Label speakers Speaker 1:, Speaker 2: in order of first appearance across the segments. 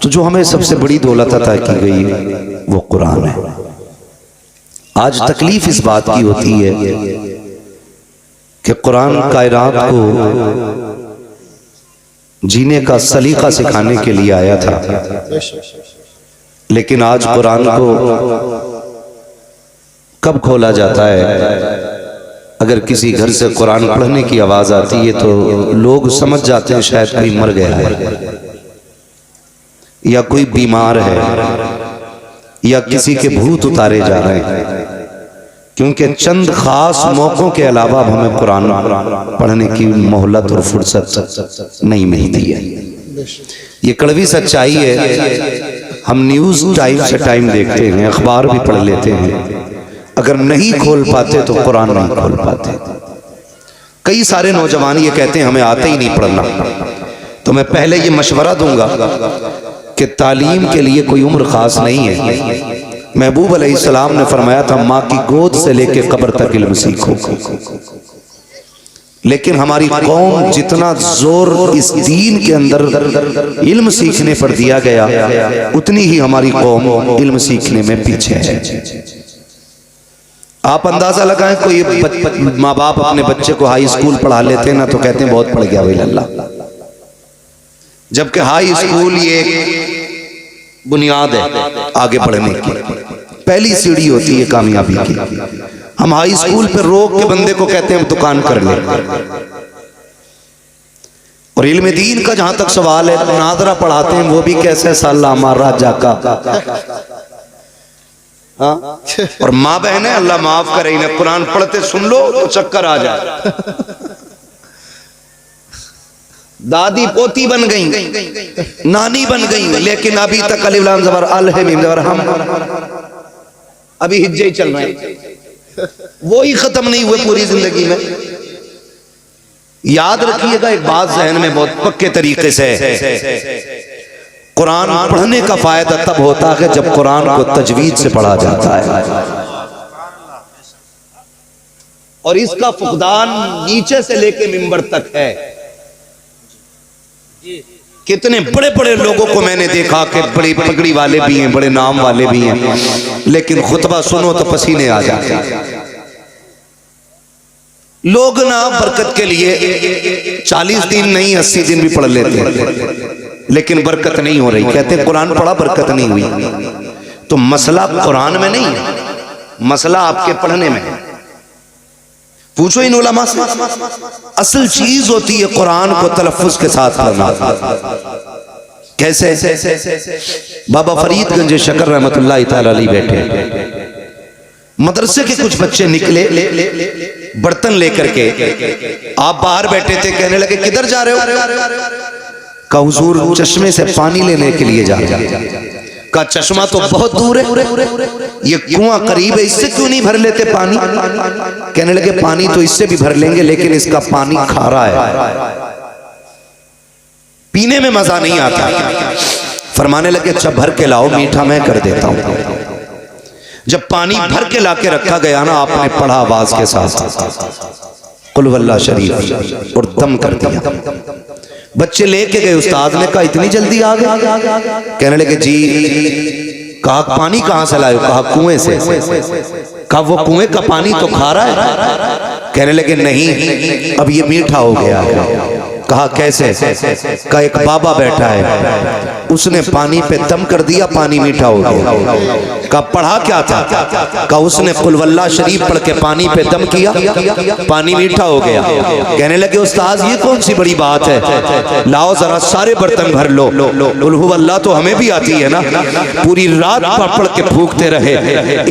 Speaker 1: तो जो हमें सबसे बड़ी दौलत अता की गई है वो कुरान है। आज तकलीफ इस बात की होती है कि कुरान कायनात को जीने का सलीका सिखाने के लिए आया था, लेकिन आज कुरान को कब खोला जाता है, अगर किसी घर से कुरान पढ़ने की आवाज आती है तो लोग समझ जाते हैं शायद कोई मर गया है या कोई बीमार है या किसी के भूत उतारे जा रहे हैं, क्योंकि चंद खास मौकों के अलावा हमें कुरान पढ़ने की मोहलत और फुर्सत नहीं मिलती है। ये कड़वी सच्चाई है। हम न्यूज टाइम से टाइम देखते हैं, अखबार भी पढ़ लेते हैं, अगर नहीं खोल पाते तो कुरान नहीं खोल पाते। कई सारे नौजवान ये कहते हैं हमें आते ही नहीं पढ़ना। तो मैं पहले ये मशवरा दूंगा कि तालीम के लिए कोई उम्र खास नहीं है। महबूब अलैहिस्सलाम ने फरमाया था माँ की गोद से लेके कब्र तक इल्म सीखो, लेकिन हमारी कौम जितना जोर इस दीन के अंदर इल्म सीखने पर दिया गया, उतनी ही हमारी कौम इल्म सीखने में पीछे है। आप अंदाजा लगाएं, कोई माँ बाप अपने बच्चे को हाई स्कूल पढ़ा लेते हैं ना तो कहते हैं बहुत पढ़ गया भाई लल्ला, जबकि हाई स्कूल ये बुनियाद है आगे बढ़ने की, पहली सीढ़ी होती है कामयाबी की। हम हाई स्कूल पे रोक के बंदे को कहते हैं दुकान कर ले। और इल्म दीन का जहां तक सवाल है, नादरा पढ़ाते हैं वो भी कैसे साला हमारा जाका, हाँ? और माँ बहने अल्लाह माफ करे इन्हें कुरान पढ़ते सुन लो तो चक्कर आ जाए। दादी पोती बन गई, नानी बन गई, लेकिन अभी तक अलिफ लाम ज़बर अल है मीम ज़बर हम, अभी हिज्जे ही चल रहे हैं, वो ही खत्म नहीं हुए पूरी जिंदगी में। याद रखिएगा एक बात जहन में बहुत पक्के तरीके से, कुरान पढ़ने का फायदा तब होता है जब कुरान को तजवीद से पढ़ा जाता है, और इसका फुकदान नीचे से लेके मिंबर तक है। कितने बड़े बड़े लोगों को मैंने देखा कि बड़ी पगड़ी वाले भी हैं, बड़े नाम वाले भी हैं, लेकिन खुतबा सुनो तो पसीने आ जाते हैं। लोग ना बरकत के लिए 40 दिन नहीं 80 दिन भी पढ़ लेते हैं, लेकिन बरकत नहीं हो रही। कहते हैं कुरान पढ़ा बरकत नहीं हुई। तो मसला कुरान में नहीं है, मसला आपके पढ़ने में है। पूछो इन उलमा से, असल चीज होती है कुरान को तलफ्फुज के साथ पढ़ना। कैसे? बाबा फरीदगंज शकर रहमतुल्लाह तआला अलैह बैठे, मदरसे के कुछ बच्चे निकले बर्तन लेकर के, आप बाहर बैठे थे, कहने लगे किधर जा रहे हो? का हुजूर चश्मे से पानी लेने के लिए जा रहे हैं। का चश्मा तो बहुत दूर है, ये कुआं करीब है, इससे क्यों नहीं भर लेते पानी? कहने लगे पानी तो इससे भी भर लेंगे, लेकिन इसका पानी खारा है, पीने में मजा नहीं आता। फरमाने लगे अच्छा भर के लाओ, मीठा मैं कर देता हूं। जब पानी भर के लाके रखा गया ना, आपने पढ़ा आवाज के साथ कुल वल्लाह शरीफ और दम कर दिया। बच्चे लेके गए, उस्ताद ने कहा इतनी जल्दी आ गए? कहने लगे जी। कहा पानी कहां से लाए? कहा कुएं से। कहा वो कुएं का पानी तो खारा है? कहने लगे नहीं, अब ये मीठा हो गया है। कहा कैसे? कहा एक बाबा बैठा है, उसने पानी पे दम कर दिया, पानी मीठा हो गया। कहा पढ़ा क्या था? कहा उसने कुल वल्लाह शरीफ पढ़ के पानी पे दम किया, पानी मीठा हो गया। कहने लगे उस्ताद ये कौन सी बड़ी बात है, लाओ जरा सारे बर्तन भर लो। कुल हुवल्लाह तो हमें भी आती है ना। पूरी रात पढ़ के फूकते रहे,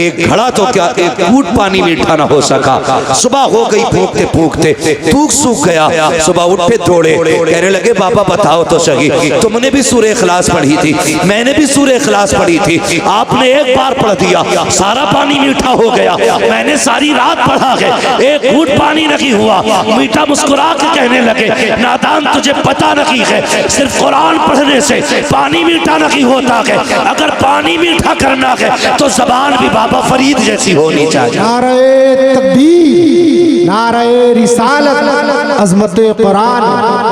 Speaker 1: एक घड़ा तो क्या एक घूंट पानी मीठा ना हो सका। सुबह हो गई फूकते फूकते, फूक सूख गया। सुबह उठे दौड़े, कहने लगे बाबा बताओ तो सही, तुमने भी सूरह इखलास पढ़ी थी, मैंने भी सूरह इखलास पढ़ी थी, आपने एक बार पढ़ दिया सारा पानी मीठा हो गया, मैंने सारी रात पढ़ा है, एक घूंट पानी नहीं हुआ। मीठा मुस्कुरा के कहने लगे नादान तुझे पता नहीं है, सिर्फ कुरान पढ़ने से पानी मीठा नहीं होता है, अगर पानी मीठा करना है तो जबान भी बाबा फरीद जैसी होनी चाहिए। नारे तकबीर,
Speaker 2: नारे रिसालत, अजमत कुरान,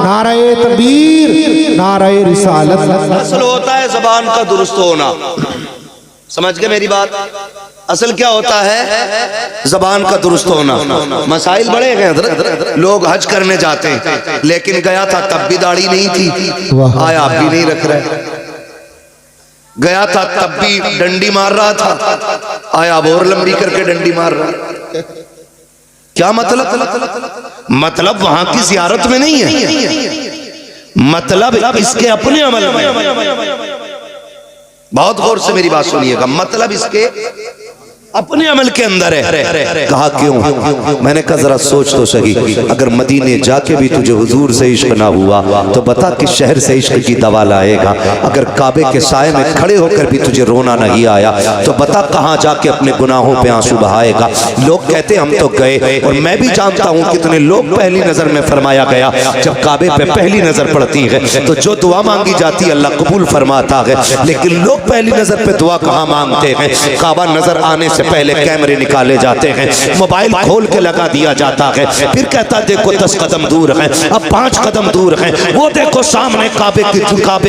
Speaker 2: नारे तकबीर, नारे रिसालत।
Speaker 1: असल होता है ज़बान का दुरुस्त होना। समझ गए मेरी बात? असल क्या होता है? ज़बान का दुरुस्त होना। मसाइल बड़े हैं, लोग हज करने जाते हैं, लेकिन गया था तब भी दाढ़ी नहीं थी, आया अब भी नहीं रख रहे। गया था तब भी डंडी मार रहा था, आया अब और लंबी करके डंडी मार रहा। क्या मतलब? मतलब वहां की ज़ियारत में नहीं है, मतलब इसके अपने अमल में। बहुत गौर से मेरी बात सुनिएगा, मतलब इसके अपने अमल के अंदर है। कहा क्यों? मैंने कहा जरा सोच तो सही, अगर मदीने जाके भी तुझे हुजूर से इश्क ना हुआ तो बता किस शहर से इश्क की दवा लाएगा। अगर काबे के साए में खड़े होकर भी तुझे रोना नहीं आया तो बता कहाँ जाके अपने गुनाहों पे आंसू बहाएगा। लोग कहते हम तो गए, और मैं भी जानता हूँ कितने लोग पहली नजर में फरमाया गया जब काबे पे पहली नजर पड़ती है तो जो दुआ मांगी जाती है अल्लाह कबूल फरमाता है, लेकिन लोग पहली नजर पे दुआ कहाँ मांगते हैं? काबा नजर आने से पहले कैमरे निकाले जाते हैं, मोबाइल खोल के लगा दिया जाता है, फिर कहता देखो 10 कदम दूर है, अब 5 कदम दूर है, वो देखो सामने काबे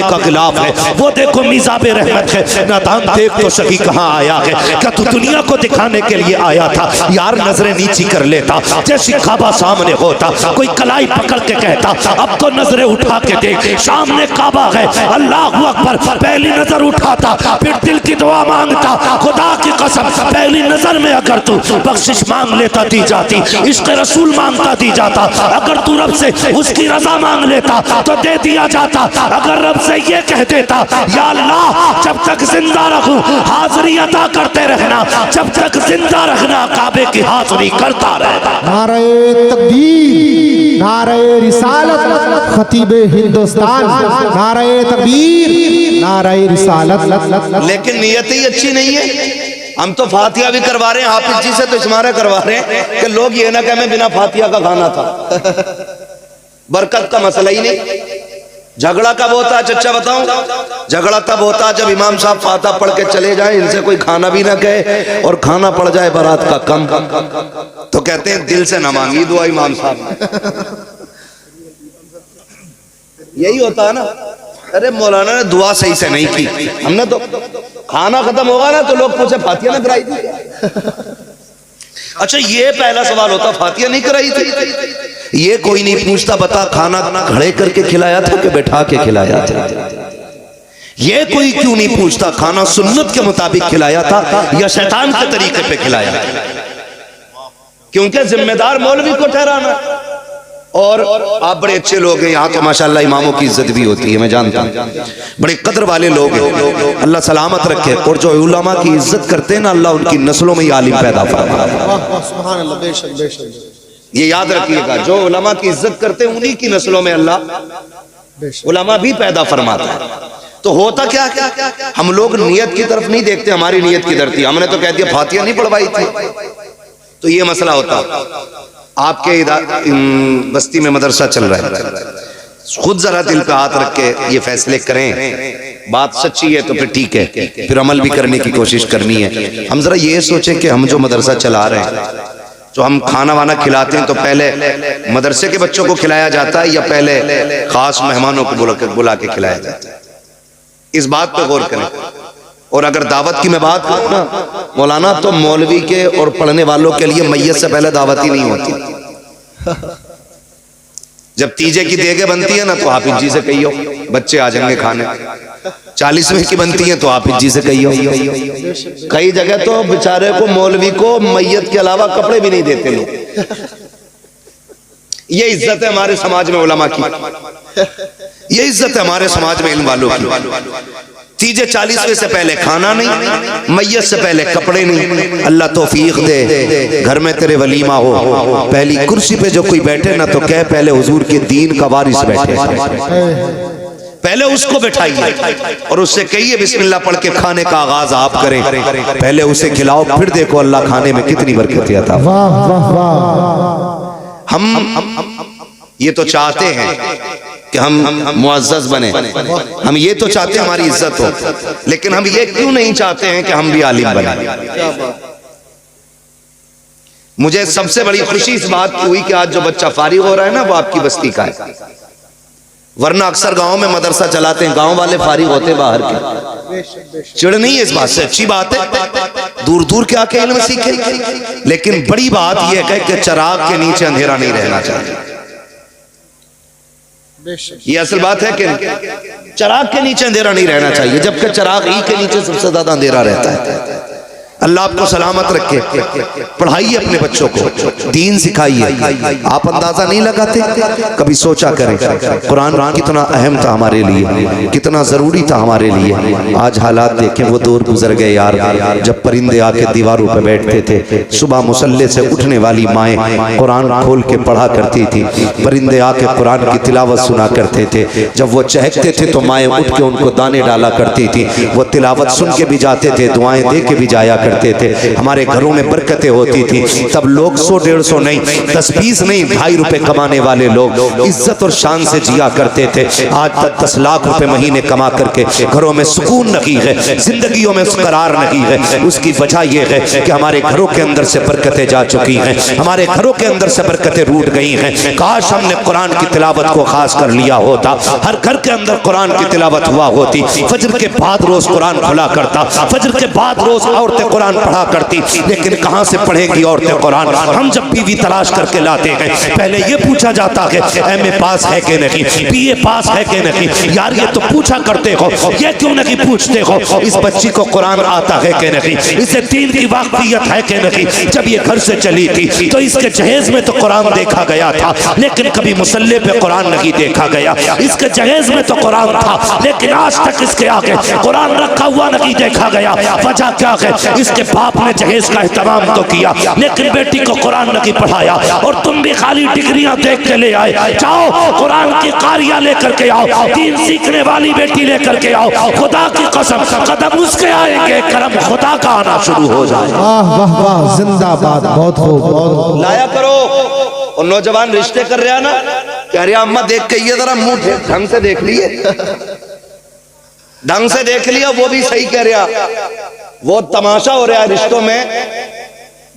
Speaker 1: का गिलाफ है, वो देखो मीज़ाबे रहमत है। नादान देख तो सही कहाँ आया है? क्या तू दुनिया को दिखाने के लिए आया था? यार नजरें नीची कर लेता, जैसी काबा सामने होता कोई कलाई पकड़ के कहता अब तो नजरें उठा के देख, सामने काबा है, अल्लाह अकबर। पहली नजर उठाता, फिर दिल की दुआ मांगता, खुदा की कसम पहली नजर में अगर तू बख्शिश मांग लेता दी जाती, इश्क़ रसूल मांगता दी जाता, अगर तू रब से उसकी रजा मांग लेता तो दे दिया जाता। अगर रब से ये कह देता या अल्लाह जब तक जिंदा रहूं हाजिरी अता करते रहना, जब तक जिंदा रहना काबे की हाजिरी करता रहना।
Speaker 2: नारे तकबीर, नारे रिसालत, खतीबे हिंदुस्तान, नारे तकबीर, नारे रिसालत।
Speaker 1: लेकिन नियत ही अच्छी नहीं है। हम तो फातिहा भी करवा रहे हैं हाफिज जी से, तो इस्मारा करवा रहे हैं कि लोग ये ना कहें मैं बिना फातिहा का खाना था। बरकत का मसला ही नहीं। झगड़ा कब होता है चचा बताऊं? झगड़ा तब होता है जब इमाम साहब फातिहा पढ़ के चले जाएं, इनसे कोई खाना भी ना कहे और खाना पड़ जाए बारात का कम, तो कहते हैं दिल से ना मांगी दुआ इमाम साहब। यही होता है ना। अरे मौलाना ने दुआ सही से नहीं की, हमने तो खाना खत्म होगा ना तो लोग पूछे फातिहा ना कराई थी। अच्छा ये पहला सवाल होता फातिहा नहीं कराई थी? ये कोई नहीं पूछता बता खाना खड़े करके खिलाया था कि बैठा के खिलाया था? ये कोई क्यों नहीं पूछता खाना सुन्नत के मुताबिक खिलाया था या शैतान के तरीके पे खिलाया? क्योंकि जिम्मेदार मौलवी को ठहराना। और आप बड़े अच्छे लोग हैं यहाँ तो माशाल्लाह इमामों की इज्जत भी होती है, मैं जानता हूँ, बड़े कदर वाले लोग हैं, अल्लाह सलामत रखे। और जो उलमा की इज्जत करते हैं ना अल्लाह उनकी नस्लों में ही आलिम पैदा फरमाता है। ये याद रखिएगा, जो उलमा की इज्जत करते हैं उन्हीं की नस्लों में अल्लाह उलमा भी पैदा फरमाता है। तो होता क्या, हम लोग नियत की तरफ नहीं देखते, हमारी नियत किधर थी? हमने तो कह दिया फातिहा नहीं पढ़वाई थी, तो ये मसला होता। आपके बस्ती में मदरसा चल रहा है, खुद जरा दिल पे हाथ रख के ये फैसले करें, बात सच्ची है तो फिर ठीक है, फिर अमल भी करने की कोशिश करनी है। हम जरा ये सोचें कि हम जो मदरसा चला रहे हैं, जो हम खाना वाना खिलाते हैं, तो पहले मदरसे के बच्चों को खिलाया जाता है या पहले खास मेहमानों को बुला के खिलाया जाता है? इस बात पे गौर करें। और अगर दावत की मैं बात करूं ना मौलाना, तो मौलवी के और पढ़ने वालों के लिए मैयत से पहले दावत ही नहीं होती। जब तीजे की देगे बनती है ना तो हाफिज जी से कहियो बच्चे आ जाएंगे खाने, 40वें की बनती है तो हाफिज जी से कहियो। कई जगह तो बेचारे को मौलवी को मैयत के अलावा कपड़े भी नहीं देते लोग। ये इज्जत है हमारे समाज में उलमा की, ये इज्जत है हमारे समाज में इल्म वालों की। तीजे 40वें से पहले खाना नहीं, मैयत से पहले कपड़े नहीं। अल्लाह तौफीक दे, घर में तेरे वलीमा हो, पहली कुर्सी पे जो कोई बैठे ना तो कह पहले हुजूर के दीन का वारिस बैठे, पहले उसको बैठाइए और उससे कहिए बिस्मिल्लाह पढ़ के खाने का आगाज आप करें, पहले उसे खिलाओ, फिर देखो अल्लाह खाने में कितनी बरकत आता। हम ये तो चाहते हैं कि हम मुअज़्ज़ज़ बने, हम ये तो चाहते हैं हमारी इज्जत हो, लेकिन हम ये क्यों नहीं चाहते हैं कि हम भी आलिम बने? मुझे सबसे बड़ी खुशी इस बात की हुई कि आज जो बच्चा फारिग हो रहा है ना वो आपकी बस्ती का है, वरना अक्सर गांव में मदरसा चलाते हैं, गांव वाले फारिग होते बाहर के। चिड़ नहीं है इस बात से, अच्छी बात है, दूर दूर के आके इल्म सीखे, लेकिन बड़ी बात यह है कि चिराग के नीचे अंधेरा नहीं रहना चाहिए। ये असल बात है कि चिराग के नीचे अंधेरा नहीं रहना चाहिए, जबकि चिराग ही के नीचे सबसे ज्यादा अंधेरा रहता है। अल्लाह आपको सलामत रखे। पढ़ाइए अपने बच्चों को, दीन सिखाइए। आप अंदाजा नहीं लगाते, कभी सोचा करें कुरान कितना अहम था हमारे लिए, कितना जरूरी था हमारे लिए। आज हालात देखें, वो दौर गुजर गए यार जब परिंदे आके दीवारों पे बैठते थे। सुबह मुसल्ले से उठने वाली माएँ कुरान खोल के पढ़ा करती थी, परिंदे आके कुरान की तिलावत सुना करते थे। जब वो चहकते थे तो माएँ उठ के उनको दाने डाला करती थी। वो तिलावत सुन के भी जाते थे, दुआएं दे के भी जाया करते थे। हमारे घरों में बरकतें होती थी। तब लोग 100-150 नहीं, 10-20 नहीं, 2.5 रुपए कमाने वाले लोग इज्जत और शान से जिया करते थे। आज तक 10 लाख रुपए महीने कमा करके घरों में सुकून नहीं है, जिंदगियों में करार नहीं है। उसकी वजह यह है कि हमारे घरों के अंदर से बरकतें जा चुकी हैं, हमारे घरों के अंदर से बरकतें रूठ गई हैं। काश हमने कुरान की तिलावत को खास कर लिया होता, हर घर के अंदर कुरान की तिलावत हुआ होती। फजर के बाद रोज कुरान खुला करता, फजर के बाद रोज औरतें कुरान पढ़ा करती। लेकिन कहां से पढ़ेंगी औरतें कुरान? हम जब बीवी तलाश करके लाते हैं, पहले ये पूछा जाता है एमए पास है कि नहीं, बीए पास है कि नहीं। यार ये तो पूछा करते हो, ये क्यों नहीं पूछते हो इस बच्ची को कुरान आता है कि नहीं, इसे दीन की वाकफियत है कि नहीं। जब ये घर से चली थी तो इसके जहेज में तो कुरान देखा गया था, लेकिन कभी मुसल्ले पे कुरान नहीं देखा गया। इसके जहेज में तो कुरान था, लेकिन आज तक इसके आगे कुरान रखा हुआ नहीं देखा गया। वजह क्या है? इसके बाप ने जहेज का एहतमाम तो किया, लेकिन बेटी को कुरान नहीं पढ़ाया। और तुम भी खाली डिग्रियां देख के ले आए। जाओ कुरान की कारियां लेकर के आओ, दीन सीखने वाली बेटी लेकर के आओ। खुदा की कसम कदम उसके आएंगे, करम खुदा का आना शुरू हो जाए।
Speaker 2: वाह वाह वाह, जिंदाबाद, बहुत खूब, बहुत खूब।
Speaker 1: लाया करो। और नौजवान रिश्ते कर रहा ना, कह रहा अम्मा देख के ये जरा मुंह ढंग से देख लिए, ढंग से देख लिया, वो भी सही कह रहा। वो तमाशा हो रहा है रिश्तों में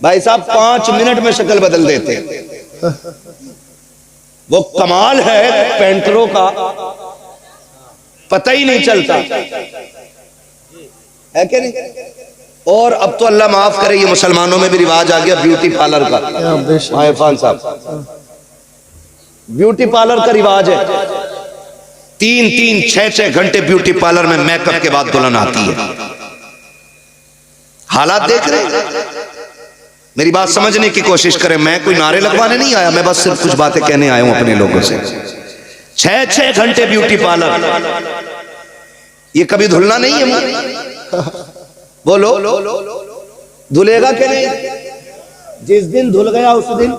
Speaker 1: भाई साहब, 5 मिनट में शक्ल बदल देते। वो कमाल है पेंटरों का, पता ही नहीं चलता है कि नहीं। और अब तो अल्लाह माफ करे, ये मुसलमानों में भी रिवाज आ गया ब्यूटी पार्लर का। इरफान साहब, ब्यूटी पार्लर का रिवाज है। 3-3, 6-6 घंटे ब्यूटी पार्लर में मेकअप के बाद दुल्हन आती है। हालात देख रहे, मेरी बात समझने की कोशिश करें। मैं कोई नारे लगवाने नहीं आया, मैं बस सिर्फ कुछ बातें कहने आया हूं अपने लोगों से। 6-6 घंटे ब्यूटी पार्लर, ये कभी धुलना नहीं है। बोलो धुलेगा कि नहीं? जिस दिन धुल गया उस दिन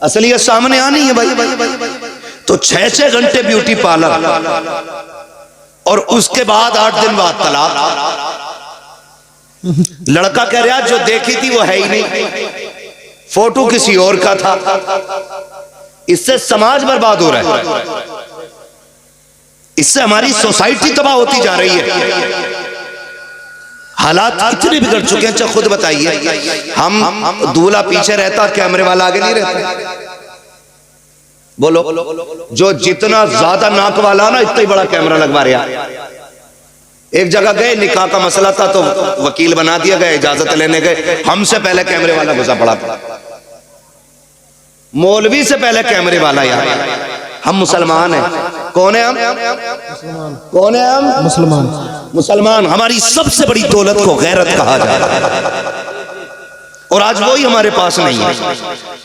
Speaker 1: असलियत सामने आनी है भाई। तो 6-6 घंटे ब्यूटी पार्लर, और उसके बाद 8 दिन बाद तलाक। लड़का कह रहा जो देखी थी वो है ही नहीं, फोटो किसी और का था। इससे समाज बर्बाद हो रहा है, इससे हमारी सोसाइटी तबाह होती जा रही है। हालात इतने बिगड़ चुके हैं। अच्छा खुद बताइए, हम दूल्हा पीछे रहता, कैमरे वाला आगे नहीं रहता। बोलो, जो जितना ज्यादा नाक वाला ना, इतना ही बड़ा कैमरा लगवा रहा। एक जगह गए, निकाह का मसला था तो वकील बना दिया गया, इजाजत लेने गए, हमसे पहले कैमरे वाला घुसा पड़ा था। मौलवी से पहले कैमरे वाला। यार हम मुसलमान हैं। कौन है हम? कौन है हम?
Speaker 2: मुसलमान।
Speaker 1: मुसलमान। हमारी सबसे बड़ी दौलत को गैरत कहा जाता है, और आज वही हमारे पास नहीं है।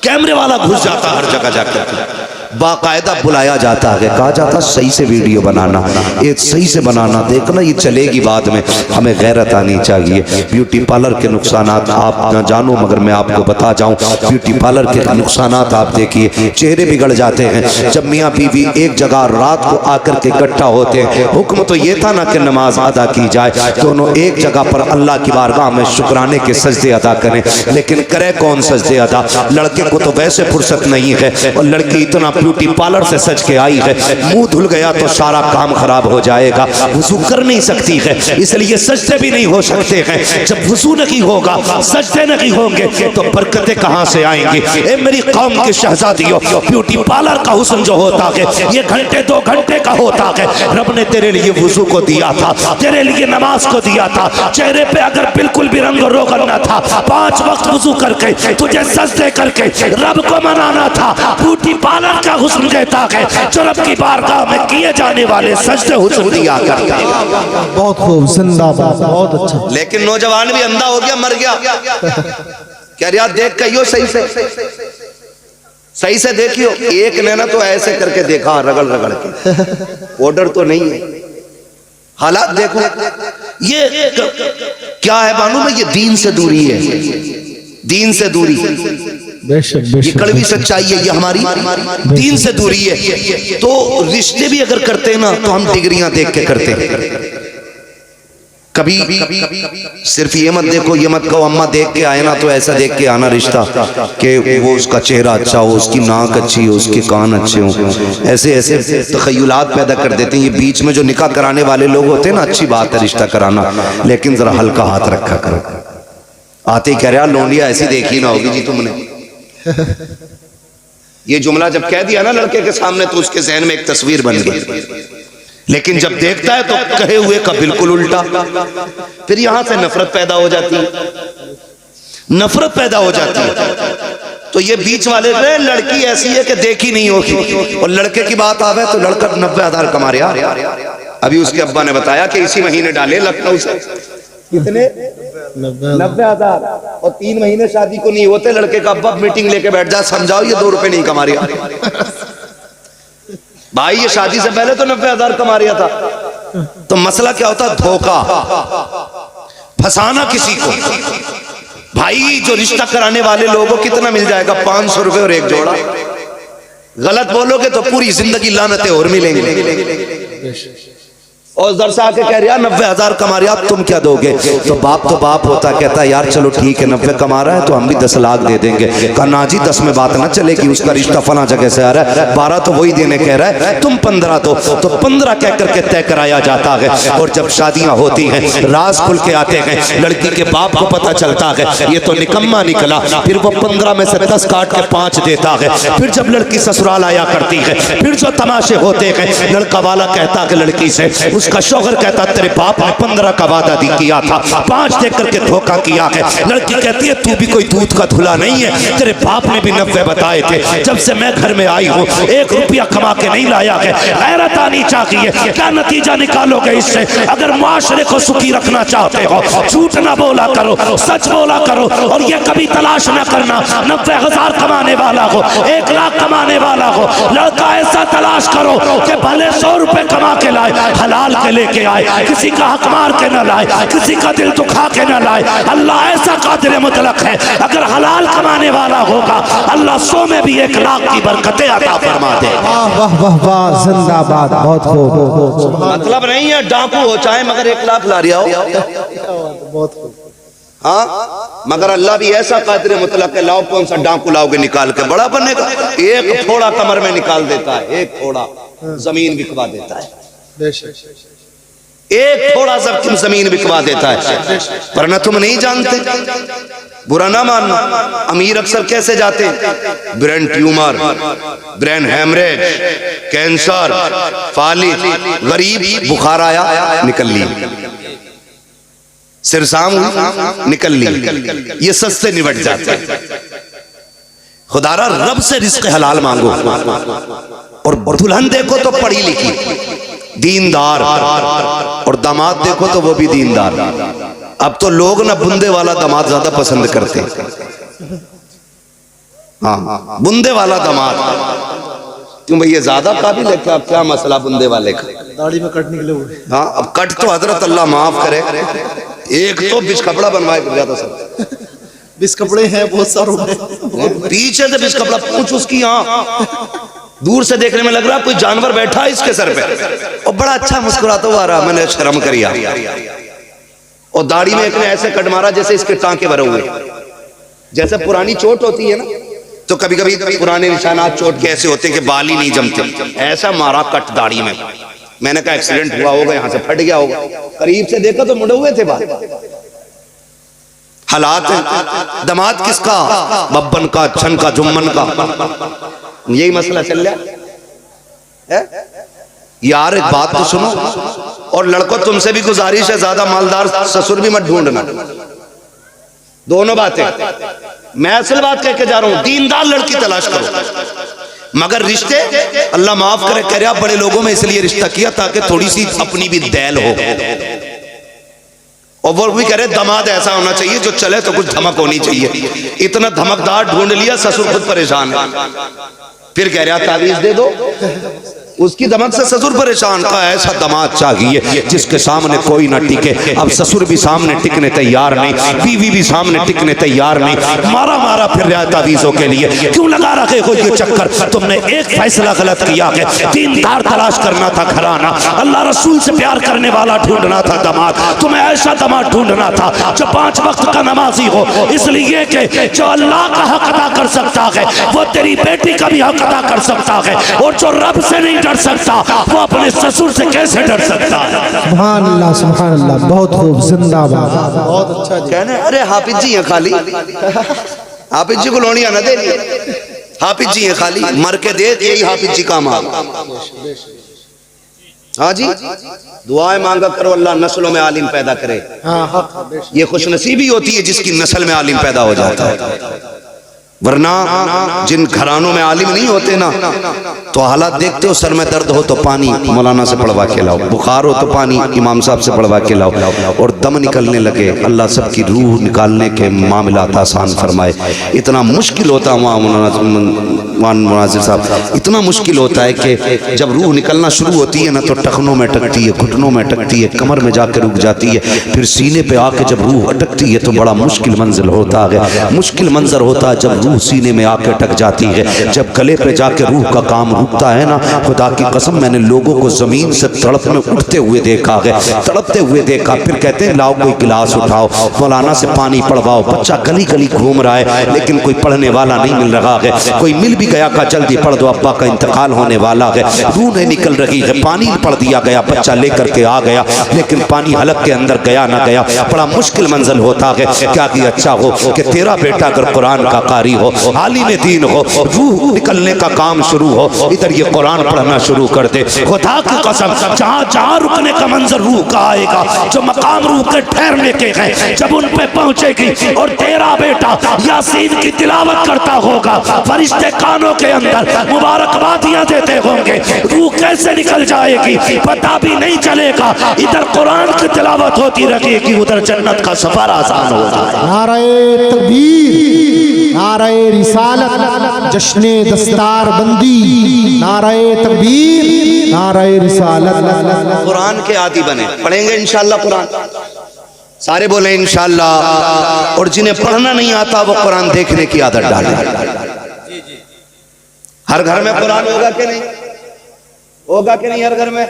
Speaker 1: कैमरे वाला घुस जाता हर जगह जाकर, बाकायदा बुलाया जाता है, कहा जाता सही से वीडियो बनाना, ये सही से बनाना, देखना ये चलेगी बाद में। हमें गैरत आनी चाहिए। ब्यूटी पार्लर के नुकसान आप ना जानो, मगर मैं आपको बता जाऊं, ब्यूटी पार्लर के नुकसान आप देखिए, चेहरे बिगड़ जाते हैं। जब मियाँ बीवी एक जगह रात को आकर के इकट्ठा होते हैं, हुक्म तो ये था ना कि नमाज अदा की जाए, दोनों एक जगह पर अल्लाह की बारगाह में शुक्राने के सजदे अदा करें। लेकिन करे कौन सजदे अदा? लड़के को तो वैसे फुर्सत नहीं है, और लड़की इतना ब्यूटी पार्लर से सज के आई है, मुंह धुल गया तो सारा काम खराब हो जाएगा, वुजू कर नहीं सकती है, इसलिए सजदे भी नहीं हो सकते हैं। जब वुजू नहीं होगा, सजदे नहीं होंगे तो बरकतें कहां से आएंगी? ए मेरी कौम की शहजादियों, ब्यूटी पार्लर का हुस्न जो होता है ये घंटे 2 घंटे का होता है। रब ने तेरे लिए वुजू को दिया था, तेरे लिए नमाज को दिया था। चेहरे पे अगर बिल्कुल भी रंग रोगन न था, 5 वक्त वुजू करके तुझे सजदे करके रब को मनाना था। ब्यूटी पार्लर का हुस्न कहता है जो रब की बारगाह में किए जाने वाले सजदे हुस्न दिया करता है।
Speaker 2: बहुत खूब, जिंदाबाद, बहुत अच्छा।
Speaker 1: लेकिन नौजवान भी अंधा हो गया, मर गया। कह रहा देख कहियो सही से देखियो। एक ने ना तो ऐसे करके देखा, रगड़ रगड़ के, ऑर्डर तो नहीं है, हालात देखो। ये क्या है मालूम है? ये दीन से दूरी है, दीन से दूरी।
Speaker 2: बेशक
Speaker 1: ये
Speaker 2: बेशक
Speaker 1: कड़वी सच्चाई है, ये हमारी दीन से दूरी है। तो रिश्ते भी अगर करते हैं ना तो हम डिग्रियां देख के करते हैं। कभी सिर्फ ये मत देखो, ये मत कहो अम्मा देख के आए ना तो ऐसा देख के आना रिश्ता कि वो उसका चेहरा अच्छा हो, उसकी नाक अच्छी हो, उसके कान अच्छे हो। ऐसे ऐसे तखय्युलात पैदा कर देते हैं। ये बीच में जो निकाह कराने वाले लोग होते हैं ना, अच्छी बात है रिश्ता कराना, लेकिन जरा हल्का हाथ रखा करो। आते ही कह रहा लोंडिया ऐसी देखी ना होगी जी तुमने। ये जुमला जब कह दिया ना लड़के के सामने तो उसके जहन में एक तस्वीर बन गई, लेकिन जब देखता है तो कहे हुए का बिल्कुल उल्टा। फिर यहां से नफरत पैदा हो जाती है, नफरत पैदा हो जाती है। तो ये बीच वाले लड़की ऐसी है कि देखी नहीं होगी, और लड़के की बात आवे तो लड़का 90,000 कमा रहा। अभी उसके अब्बा ने बताया कि इसी महीने डाले लखनऊ से कितने 90,000, और 3 महीने शादी को नहीं होते, लड़के का अब्बा मीटिंग लेके बैठ जा, समझाओ ये 2 रुपए नहीं कमा रहा। भाई ये शादी से पहले तो 90,000 कमा रहा था। तो मसला क्या होता? धोखा, फंसाना किसी को। भाई जो रिश्ता कराने वाले लोगों कितना मिल जाएगा? 500 रुपए और एक जोड़ा। गलत बोलोगे तो पूरी जिंदगी लानतें और मिलेंगे। और उधर से आके कह रहा 90,000 कमा रहा, तुम क्या दोगे? तो बाप होता, कहता यार चलो ठीक है 90 कमा रहा है तो हम भी 10 लाख दे देंगे। कहा ना जी 10 में बात ना चलेगी, उसका रिश्ता फला जगह से आ रहा है, 12 तो वही देने कह रहा है, तुम 15 दो। तो 15 कह करके तय कराया जाता है। और जब शादियां होती हैं, राज खुल के आते हैं, लड़की के बाप को पता चलता है ये तो निकम्मा निकला, फिर वो 15 में से 10 काट के 5 देता है। फिर जब लड़की ससुराल आया करती है, फिर जो तमाशे होते हैं, लड़का वाला कहता है लड़की से, उसका शौहर कहता तेरे बाप ने 15 का वादा किया था, 5 दे करके धोखा किया है। लड़की कहती है तू भी कोई दूध का धुला नहीं है, तेरे बाप ने भी 90 बताए थे। जब से मैं घर में आई हूँ 1 रुपया कमा के नहीं लाया है। गैरत आनी चाहिए। क्या नतीजा निकालोगे इससे? अगर माशरे को सुखी रखना चाहते हो, झूठ ना बोला करो, सच बोला करो। और ये कभी तलाश ना करना 90,000 कमाने वाला हो, 1 लाख कमाने वाला हो। लड़का ऐसा तलाश करो कि भले 100 रुपए कमा के लाए, हलाल के लेके आए, किसी का हक मार के न लाए, किसी का दिल दुखा के न लाए। अल्लाह ऐसा कादिर मुतलक है, अगर हलाल कमाने वाला होगा अल्लाह 100 में भी 1 लाख की बरकतें अता फरमा दे।
Speaker 2: वाह वाह वाह वाह, जिंदाबाद, बहुत खूब।
Speaker 1: मतलब नहीं है डाकू हो चाहे मगर 1 लाख ला रहा हो,
Speaker 2: बहुत खूब।
Speaker 1: हाँ, मगर अल्लाह भी ऐसा कादिर मुतलक है, लाओ कौन सा डाकू लाओगे निकाल के बड़ा बनेगा। 1 थोड़ा कमर में निकाल देता है, 1 थोड़ा जमीन बिकवा देता है, 1 थोड़ा जमीन बिकवा देता है। वरना तुम नहीं जानते, बुरा ना मानना। अमीर अक्सर कैसे जाते? Brain tumour, brain haemorrhage, cancer, फालिज। गरीब बुखार आया निकल ली, सिरसाम निकल ली, ये सस्ते निबट जाते हैं। खुदारा रब से रिस्क हलाल मांगो। और दुल्हन देखो तो पढ़ी लिखी, दीनदार, और दामाद देखो तो वो भी दीनदार। अब तो लोग ना बुंदे वाला दामाद ज्यादा पसंद करते हैं। हाँ, बुंदे वाला दामाद क्यों भैया? ज्यादा काबिल है क्या? क्या मसला बुंदे वाले का?
Speaker 2: दाढ़ी में कट निकले हुए।
Speaker 1: हाँ, अब कट तो हजरत अल्लाह माफ करे, एक तो बिच कपड़ा बनवाए फिर जाता सर।
Speaker 2: बिस कपड़े हैं बहुत सारों में,
Speaker 1: पीछे से बिच कपड़ा पूछ उसकी, हाँ दूर से देखने में लग रहा कोई जानवर बैठा है इसके सर पे, और बड़ा अच्छा मुस्कुराता हुआ रहा। मैंने शर्म करिया, और दाढ़ी में एक ने ऐसे कट मारा जैसे इसके टांके भरे हुए, जैसे पुरानी चोट होती है ना तो कभी कभी पुराने निशानात चोट के ऐसे होते कि बाल ही नहीं जमते, ऐसा मारा कट दाढ़ी में। मैंने कहा एक्सीडेंट हुआ होगा, यहां से फट गया होगा। करीब से देखा तो मुड़े हुए थे बाल। हालात है। दमाद किसका? बब्बन का, छन का, जुम्मन का। यही मसला चल रहा है यार। एक बात तो सुनो, और लड़कों तुमसे भी गुजारिश है, ज्यादा मालदार ससुर भी मत ढूंढना। दोनों बातें मैं असल बात कह के जा रहा हूं, दीनदार लड़की तलाश करो। मगर रिश्ते अल्लाह माफ करे, कह रहा बड़े लोगों में इसलिए रिश्ता किया ताकि थोड़ी सी अपनी भी दैल हो। और वो भी कह रहे दमाद ऐसा होना चाहिए जो चले तो कुछ धमक होनी चाहिए। इतना धमकदार ढूंढ लिया, ससुर खुद परेशान है। फिर कह रहा तावीज दे दो, उसकी धमक से ससुर परेशान। का ऐसा दमाद चाहिए जिसके सामने कोई ना टिके। अब ससुर भी सामने टिकने तैयार नहीं, बीवी भी सामने टिकने तैयार नहीं, मारा मारा फिर रहा तावीजों के लिए। क्यों लगा रखे हो ये चक्कर? तुमने एक फैसला गलत किया है, दीनदार तलाश करना था घराना, अल्लाह रसूल से प्यार करने वाला ढूंढना था दमाद। तुम्हें ऐसा दमाद ढूंढना था जो 5 वक्त का नमाजी हो, इसलिए कि जो अल्लाह का हक अदा कर सकता है वो तेरी बेटी का भी हक अदा कर सकता है। और जो रब से नहीं डर सकता वो अपने ससुर से कैसे डर सकता है?
Speaker 2: सुभान अल्लाह, सुभान अल्लाह, बहुत खूब, जिंदाबाद।
Speaker 3: बहुत अच्छा जी।
Speaker 1: कहने अरे हाफिज जी हैं खाली, हाफिज जी को लोनिया ना दे, हाफिज जी हैं खाली, मर के देख यही हाफिज जी का माल। हाँ जी, दुआएं मांगा करो अल्लाह नस्लों में आलिम पैदा करे। ये खुशनसीबी होती है जिसकी नस्ल में आलिम पैदा हो जाता है। वरना जिन घरानों में आलिम नहीं होते ना, तो हालात देखते हो, सर में दर्द हो तो पानी मौलाना से पढ़वा के लाओ, बुखार हो तो पानी इमाम साहब से पढ़वा के लाओ, और दम निकलने लगे। अल्लाह सबकी रूह निकालने के मामलात आसान फरमाए। इतना मुश्किल होता है वहाँ मुनाजिर साहब, इतना मुश्किल होता है कि जब रूह निकलना शुरू होती है ना तो टखनों में अटकती है, घुटनों में अटकती है, कमर में जाकर रुक जाती है, फिर सीने पे आके जब रूह अटकती है तो बड़ा मुश्किल मंजिल होता है। मुश्किल मंजर होता है जब रूह सीने में आके अटक जाती है। जब गले पे जाके रूह का काम रुकता है ना, खुदा की कसम मैंने लोगों को जमीन से तड़प में उठते हुए देखा है, तड़पते हुए देखा। फिर कहते हैं लाओ कोई गिलास उठाओ, मौलाना से पानी पढ़वाओ। बच्चा गली गली घूम रहा है लेकिन कोई पढ़ने वाला नहीं मिल रहा है। कोई मिल भी गया का जल्दी पढ़ दो, अब्बा का इंतकाल होने वाला है, रूह नहीं निकल रही है। पानी पढ़ दिया गया, बच्चा लेकर के आ गया, लेकिन पानी हलक के अंदर गया ना गया। बड़ा मुश्किल मंजिल होता है। क्या कि अच्छा हो कि तेरा बेटा अगर कुरान का कारी हो, आलिम दीन हो, रूह निकलने का काम शुरू हो, इधर ये कुरान पढ़ना शुरू कर दे। खुदा की कसम जहाँ जहाँ रुकने का मंजर रूह का आएगा, जो मकाम रूह के ठहरने के हैं, जब उन पे पहुंचेगी और तेरा बेटा यासीन की तिलावत करता होगा, फरिश्ते कानों के अंदर मुबारकबादियां देते होंगे। रूह कैसे निकल जाएगी पता भी नहीं चलेगा। इधर कुरान की तिलावत होती रहेगी, उधर जन्नत का सफर आसान हो जाएगा।
Speaker 2: नारे तकबीर, नारे रिसालत, जश्ने दस्तार बंदी, नारे तकबीर, नारे रिसालत।
Speaker 1: कुरान के आदी बने, पढ़ेंगे इंशाअल्लाह कुरान, सारे बोले इंशाअल्लाह। और जिन्हें पढ़ना नहीं आता वो कुरान देखने की आदत डाले। हर घर में कुरान होगा कि नहीं? होगा कि नहीं? हर घर में,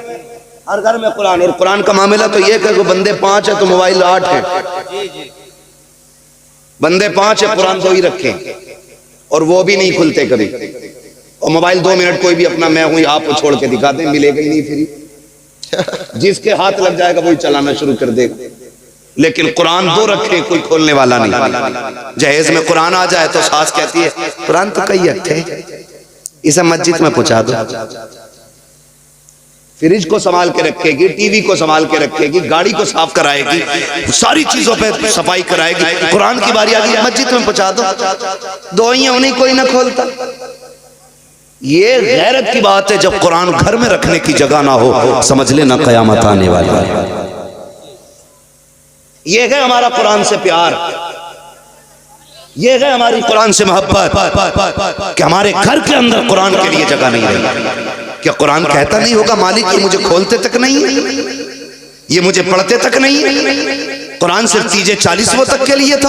Speaker 1: हर घर में कुरान। और कुरान का मामला तो ये कि बंदे 5 है तो मोबाइल 8 है। बंदे 5 है, कुरान 2 ही रखे, और वो भी नहीं खुलते कभी। और मोबाइल 2 मिनट कोई भी अपना मैं हूं आपको छोड़ के दिखा दे, मिलेगा ही नहीं फ्री। जिसके हाथ लग जाएगा वही चलाना शुरू कर देगा। लेकिन कुरान 2 रखे, कोई खोलने वाला नहीं। जहेज में कुरान आ जाए तो सास कहती है कुरान तो कई रखे, इसे मस्जिद में पहुंचा दो। फ्रिज को संभाल के रखेगी, टीवी को संभाल के रखेगी, गाड़ी को साफ कराएगी, सारी चीजों पे सफाई कराएगी। कुरान की बारी आ गई मस्जिद में पहुंचा दो, 2 ही उन्हीं कोई ना खोलता। ये गैरत की बात है। जब कुरान घर में रखने की जगह ना हो, समझ लेना कयामत आने वाली है। ये है हमारा कुरान से प्यार, ये है हमारी कुरान से मोहब्बत कि हमारे घर के अंदर कुरान के लिए जगह नहीं रही। क्या कुरान कहता नहीं होगा मालिक ये मुझे खोलते तक नहीं है, ये मुझे पढ़ते तक नहीं है? कुरान सिर्फ तीजे 40 तक के लिए था।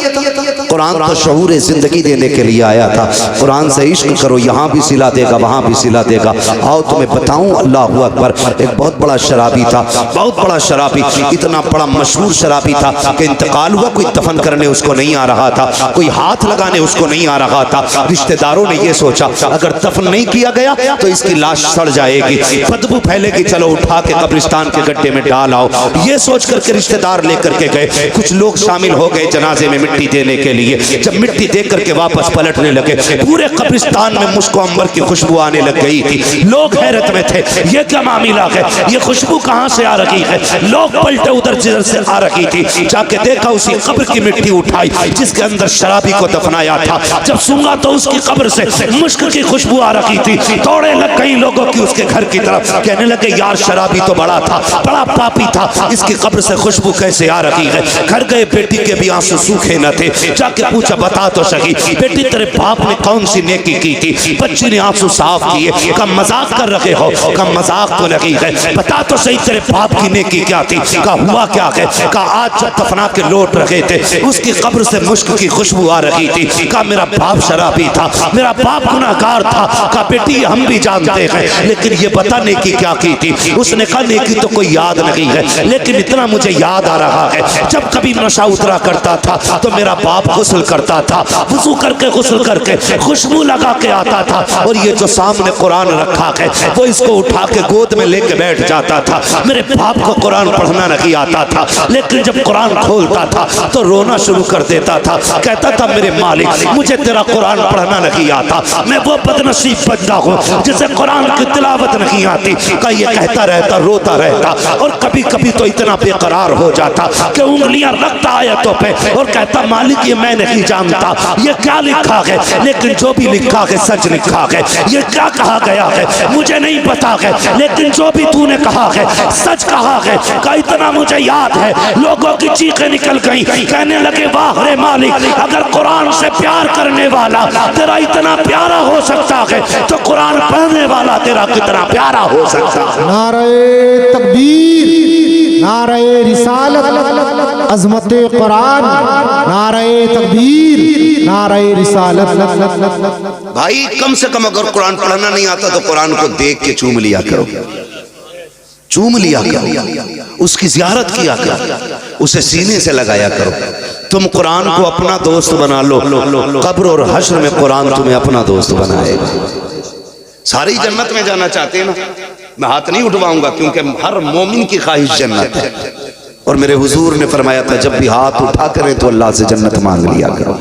Speaker 1: कुरान तो शऊर जिंदगी देने के लिए आया था। कुरान से इश्क करो, यहाँ भी सिला देगा, वहाँ भी सिला देगा। आओ तुम्हें बताऊं, अल्लाह अकबर। एक बहुत बड़ा शराबी था, बहुत बड़ा शराबी, इतना बड़ा मशहूर शराबी था कि इंतकाल हुआ, कोई दफन करने उसको नहीं आ रहा था, कोई हाथ लगाने उसको नहीं आ रहा था। रिश्तेदारों ने यह सोचा अगर दफन नहीं किया गया तो इसकी लाश सड़ जाएगी, बदबू फैलेगी, चलो उठा के कब्रिस्तान के गड्ढे में डाल आओ। ये सोच करके रिश्तेदार लेकर के गए। कुछ लोग शामिल हो गए जनाजे में मिट्टी देने के लिए। जब मिट्टी दे करके वापस पलटने लगे, पूरे कब्रिस्तान में मुश्क अंबर की खुशबू आने लग गई थी। लोग हैरत में थे, ये क्या मामला है, ये खुशबू कहाँ से आ रही है। लोग पलटे उधर जिधर से आ रही थी। जाके देखा उसी कब्र की मिट्टी उठाई जिसके अंदर शराबी को दफनाया था। जब सूंघा तो उसकी कब्र से मुश्क की खुशबू आ रही थी। दौड़े लग कई लोगों की उसके घर की तरफ, कहने लगे यार शराबी तो बड़ा था, बड़ा पापी था, इसकी कब्र से खुशबू कैसे आ रही है। घर गए, बेटी के भी आंसू सूखे न थे। जाके पूछा बता तो सही बेटी तेरे बाप ने कौन सी नेकी की थी। बच्ची ने आंसू साफ किए, कम मजाक कर रहे हो, कम मजाक तो नहीं है, बता तो सही तेरे बाप की नेकी क्या थी। कहा हुआ क्या है, कहा आज जब दफना के लौट रहे थे उसकी कब्र से मुश्क की खुशबू आ रही थी। कहा मेरा बाप शराबी था, मेरा बाप गुनाहगार था। कहा बेटी हम भी जानते हैं, लेकिन ये बता नेकी क्या की थी। उसने कहा नेकी तो कोई याद नहीं है, लेकिन इतना मुझे याद आ रहा है जब कभी नशा उतरा करता था तो मेरा बाप गुस्ल करता था, वुजू करके गुस्ल करके खुशबू लगा के आता था, और ये जो सामने कुरान रखा है वो इसको उठा के गोद में लेके बैठ जाता था। मेरे बाप को कुरान पढ़ना नहीं आता था, लेकिन जब कुरान खोलता था तो रोना शुरू कर देता था। कहता था मेरे मालिक मुझे तेरा कुरान पढ़ना नहीं आता, मैं वो बदनसीब बंदा हूँ जिसे कुरान की तिलावत नहीं आती। का ये कहता रहता, रोता रहता, और कभी कभी तो इतना बेकरार हो जाता कि उंगलियां रखता आयतों पे और कहता मालिक ये मैं नहीं जानता ये क्या लिखा है, लेकिन जो भी लिखा है सच लिखा है। ये क्या कहा गया है मुझे नहीं पता है, लेकिन जो भी तूने कहा है सच कहा है। का इतना मुझे याद है लोगों की चीखें निकल गई, कहने लगे वाह रे मालिक, अगर कुरान से प्यार करने वाला तेरा इतना प्यारा हो सकता है तो कुरान पढ़ने वाला तेरा कितना प्यारा हो सकता है।
Speaker 2: नारे तकबीर, नारे रिसालत, अजमत कुरान, नारे तकबीर, नारे रिसालत।
Speaker 1: भाई कम से कम अगर कुरान पढ़ना नहीं आता तो कुरान को देख के चूम लिया करो, चूम लिया करो, उसकी ज़ियारत किया करो, उसे सीने से लगाया करो। तुम कुरान को अपना दोस्त बना लो, कब्र और हश्र में कुरान तुम्हें अपना दोस्त बनाएगा। सारी जन्नत में जाना चाहते हैं ना, मैं हाथ नहीं उठवाऊंगा क्योंकि हर मोमिन की ख्वाहिश जन्नत है। और मेरे हुजूर ने फरमाया था जब भी हाथ उठा करें तो अल्लाह से जन्नत मांग लिया करो,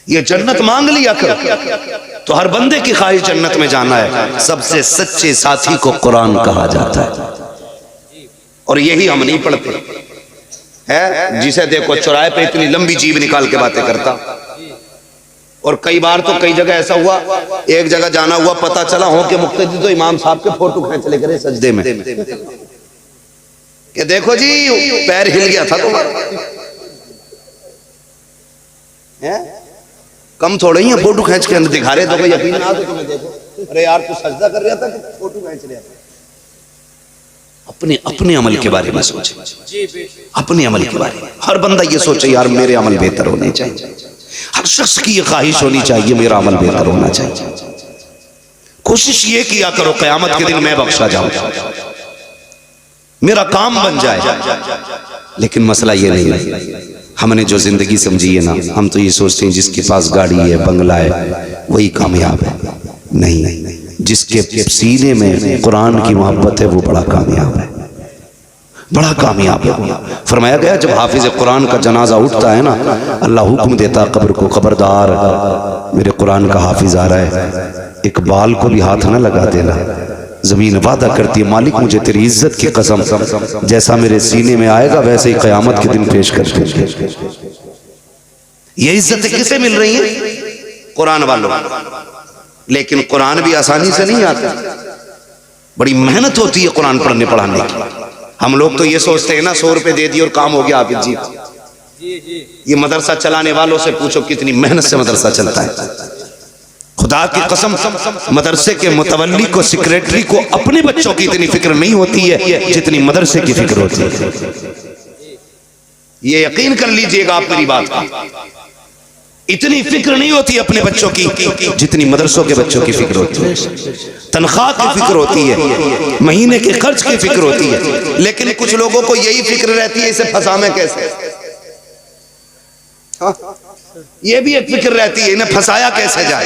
Speaker 1: ये जन्नत मांग लिया करो। तो हर बंदे की ख्वाहिश जन्नत में जाना है। सबसे सच्चे साथी को कुरान कहा जाता है, और यही हम नहीं पढ़ते है। जिसे देखो चौराहे पे इतनी लंबी जीभ निकाल के बातें करता, और कई बार तो कई जगह ऐसा हुआ, एक जगह जाना हुआ, पता चला हो कि मुक्तदी तो इमाम साहब के फोटो खींच ले करे सजदे में, कि देखो जी पैर हिल गया था तुम्हारा, कम थोड़े ही है फोटो खींच के अंदर दिखा रहे तो कोई यकीन ना तो तुम्हें देखो, अरे यार तू सजदा कर रहा था कि फोटो खींच रहा था। अपने अपने अमल के बारे में सोचे, अपने अमल के बारे में हर बंदा ये सोचे यार मेरे अमल बेहतर होने चाहिए। हर शख्स की ये ख्वाहिश होनी चाहिए मेरा अमल बेहतर होना चाहिए। कोशिश ये किया करो क़यामत के दिन मैं बख्शा जाऊं, मेरा काम बन जाए। लेकिन मसला ये नहीं है, हमने जो जिंदगी समझी है ना, हम तो ये सोचते हैं जिसके पास गाड़ी है, बंगला है, वही कामयाब है। नहीं, जिसके सीने में कुरान की मोहब्बत है वो बड़ा कामयाब है, बड़ा कामयाब है। फरमाया गया जब हाफिज कुरान का जनाजा उठता है ना, अल्लाह हुक्म देता कब्र को, खबरदार मेरे कुरान का हाफिज आ रहा है, एक बाल को भी हाथ ना लगा देना। जमीन वादा करती है मालिक मुझे तेरी इज्जत की कसम, जैसा मेरे सीने में आएगा वैसे ही क़यामत के दिन पेश कर दे। ये इज्जत किसे मिल रही है? कुरान वालों। लेकिन कुरान भी आसानी से नहीं आता, बड़ी मेहनत होती है कुरान पढ़ने पढ़ाने की। हम लोग तो ये सोचते हैं ना 100 रुपए दे दिए और काम हो गया हाफिज जी। ये मदरसा चलाने वालों से पूछो कितनी मेहनत से मदरसा चलता है। खुदा की कसम मदरसे के मुतवल्ली को, सेक्रेटरी को अपने बच्चों की इतनी फिक्र नहीं होती है जितनी मदरसे की फिक्र होती है। ये यकीन कर लीजिएगा आप मेरी बात का। इतनी फिक्र नहीं होती अपने बच्चों की जितनी मदरसों के बच्चों की फिक्र होती है। तनख्वाह की फिक्र होती है, महीने के खर्च की फिक्र होती है, लेकिन कुछ लोगों को यही फिक्र रहती है इसे फंसावे कैसे। हाँ? ये भी एक फिक्र रहती है इन्हें फंसाया कैसे जाए,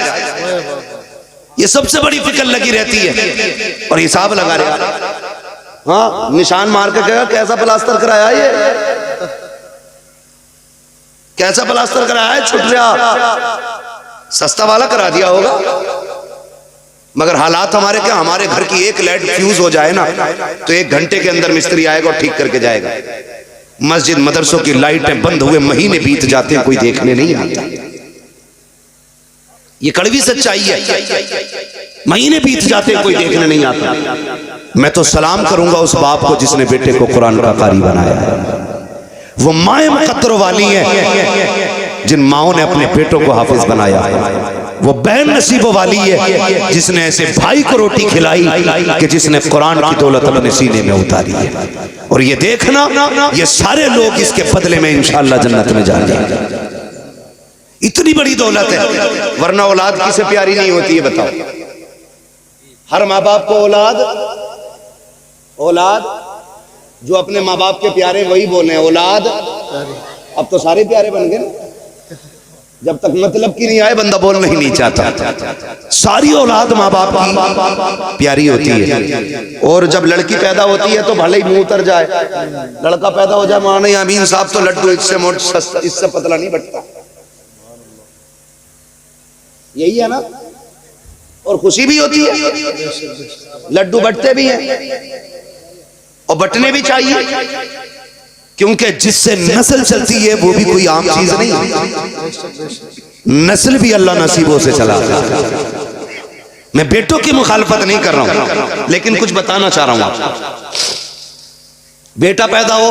Speaker 1: ये सबसे बड़ी फिक्र लगी रहती है। और हिसाब लगा रहे, हाँ निशान मार के कहा कैसा प्लास्टर कराया, ये कैसा प्लास्टर कराया है, छुट रहा सस्ता वाला करा दिया होगा। मगर हालात हमारे क्या, हमारे घर की एक लाइट फ्यूज हो जाए ना तो 1 घंटे के अंदर मिस्त्री आएगा और ठीक करके जाएगा। मस्जिद मदरसों की लाइटें बंद हुए महीने बीत जाते हैं, कोई देखने नहीं आता। ये कड़वी सच्चाई है, महीने बीत जाते हैं कोई देखने नहीं आता। मैं तो सलाम करूंगा उस बाप को जिसने बेटे को कुरान का कारी बनाया है। वो माए मुकद्दर वाली है जिन माओं ने अपने बेटों को हाफिज बनाया है। वो बहन नसीब वाली है जिसने ऐसे भाई को रोटी खिलाई कि जिसने कुरान की दौलत अपने सीने में उतारी है। और ये देखना, ये सारे लोग इसके बदले में इंशाअल्लाह जन्नत में जाएंगे। इतनी बड़ी दौलत है, वरना औलाद किसे प्यारी नहीं होती है बताओ। हर माँ बाप को औलाद जो अपने माँ बाप के प्यारे वही बोले औलाद। अब तो सारे प्यारे बन गए ना, जब तक मतलब की नहीं आए बंदा बोलना ही नहीं चाहता। सारी औलाद माँ बाप की प्यारी होती है। और जब लड़की पैदा होती है तो भले ही मुंह उतर जाए, लड़का पैदा हो जाए माने अमीन साहब तो लड्डू इससे मोट सस्ता इससे पतला नहीं बटता, यही है ना। और खुशी भी होती है, लड्डू बटते भी हैं और बटने भी चाहिए, क्योंकि जिससे नस्ल चलती है वो भी कोई आम चीज नहीं, नस्ल भी अल्लाह नसीबों से चला। मैं बेटों की मुखालफत नहीं कर रहा हूं, लेकिन कुछ बताना चाह रहा हूं आपको। बेटा पैदा हो,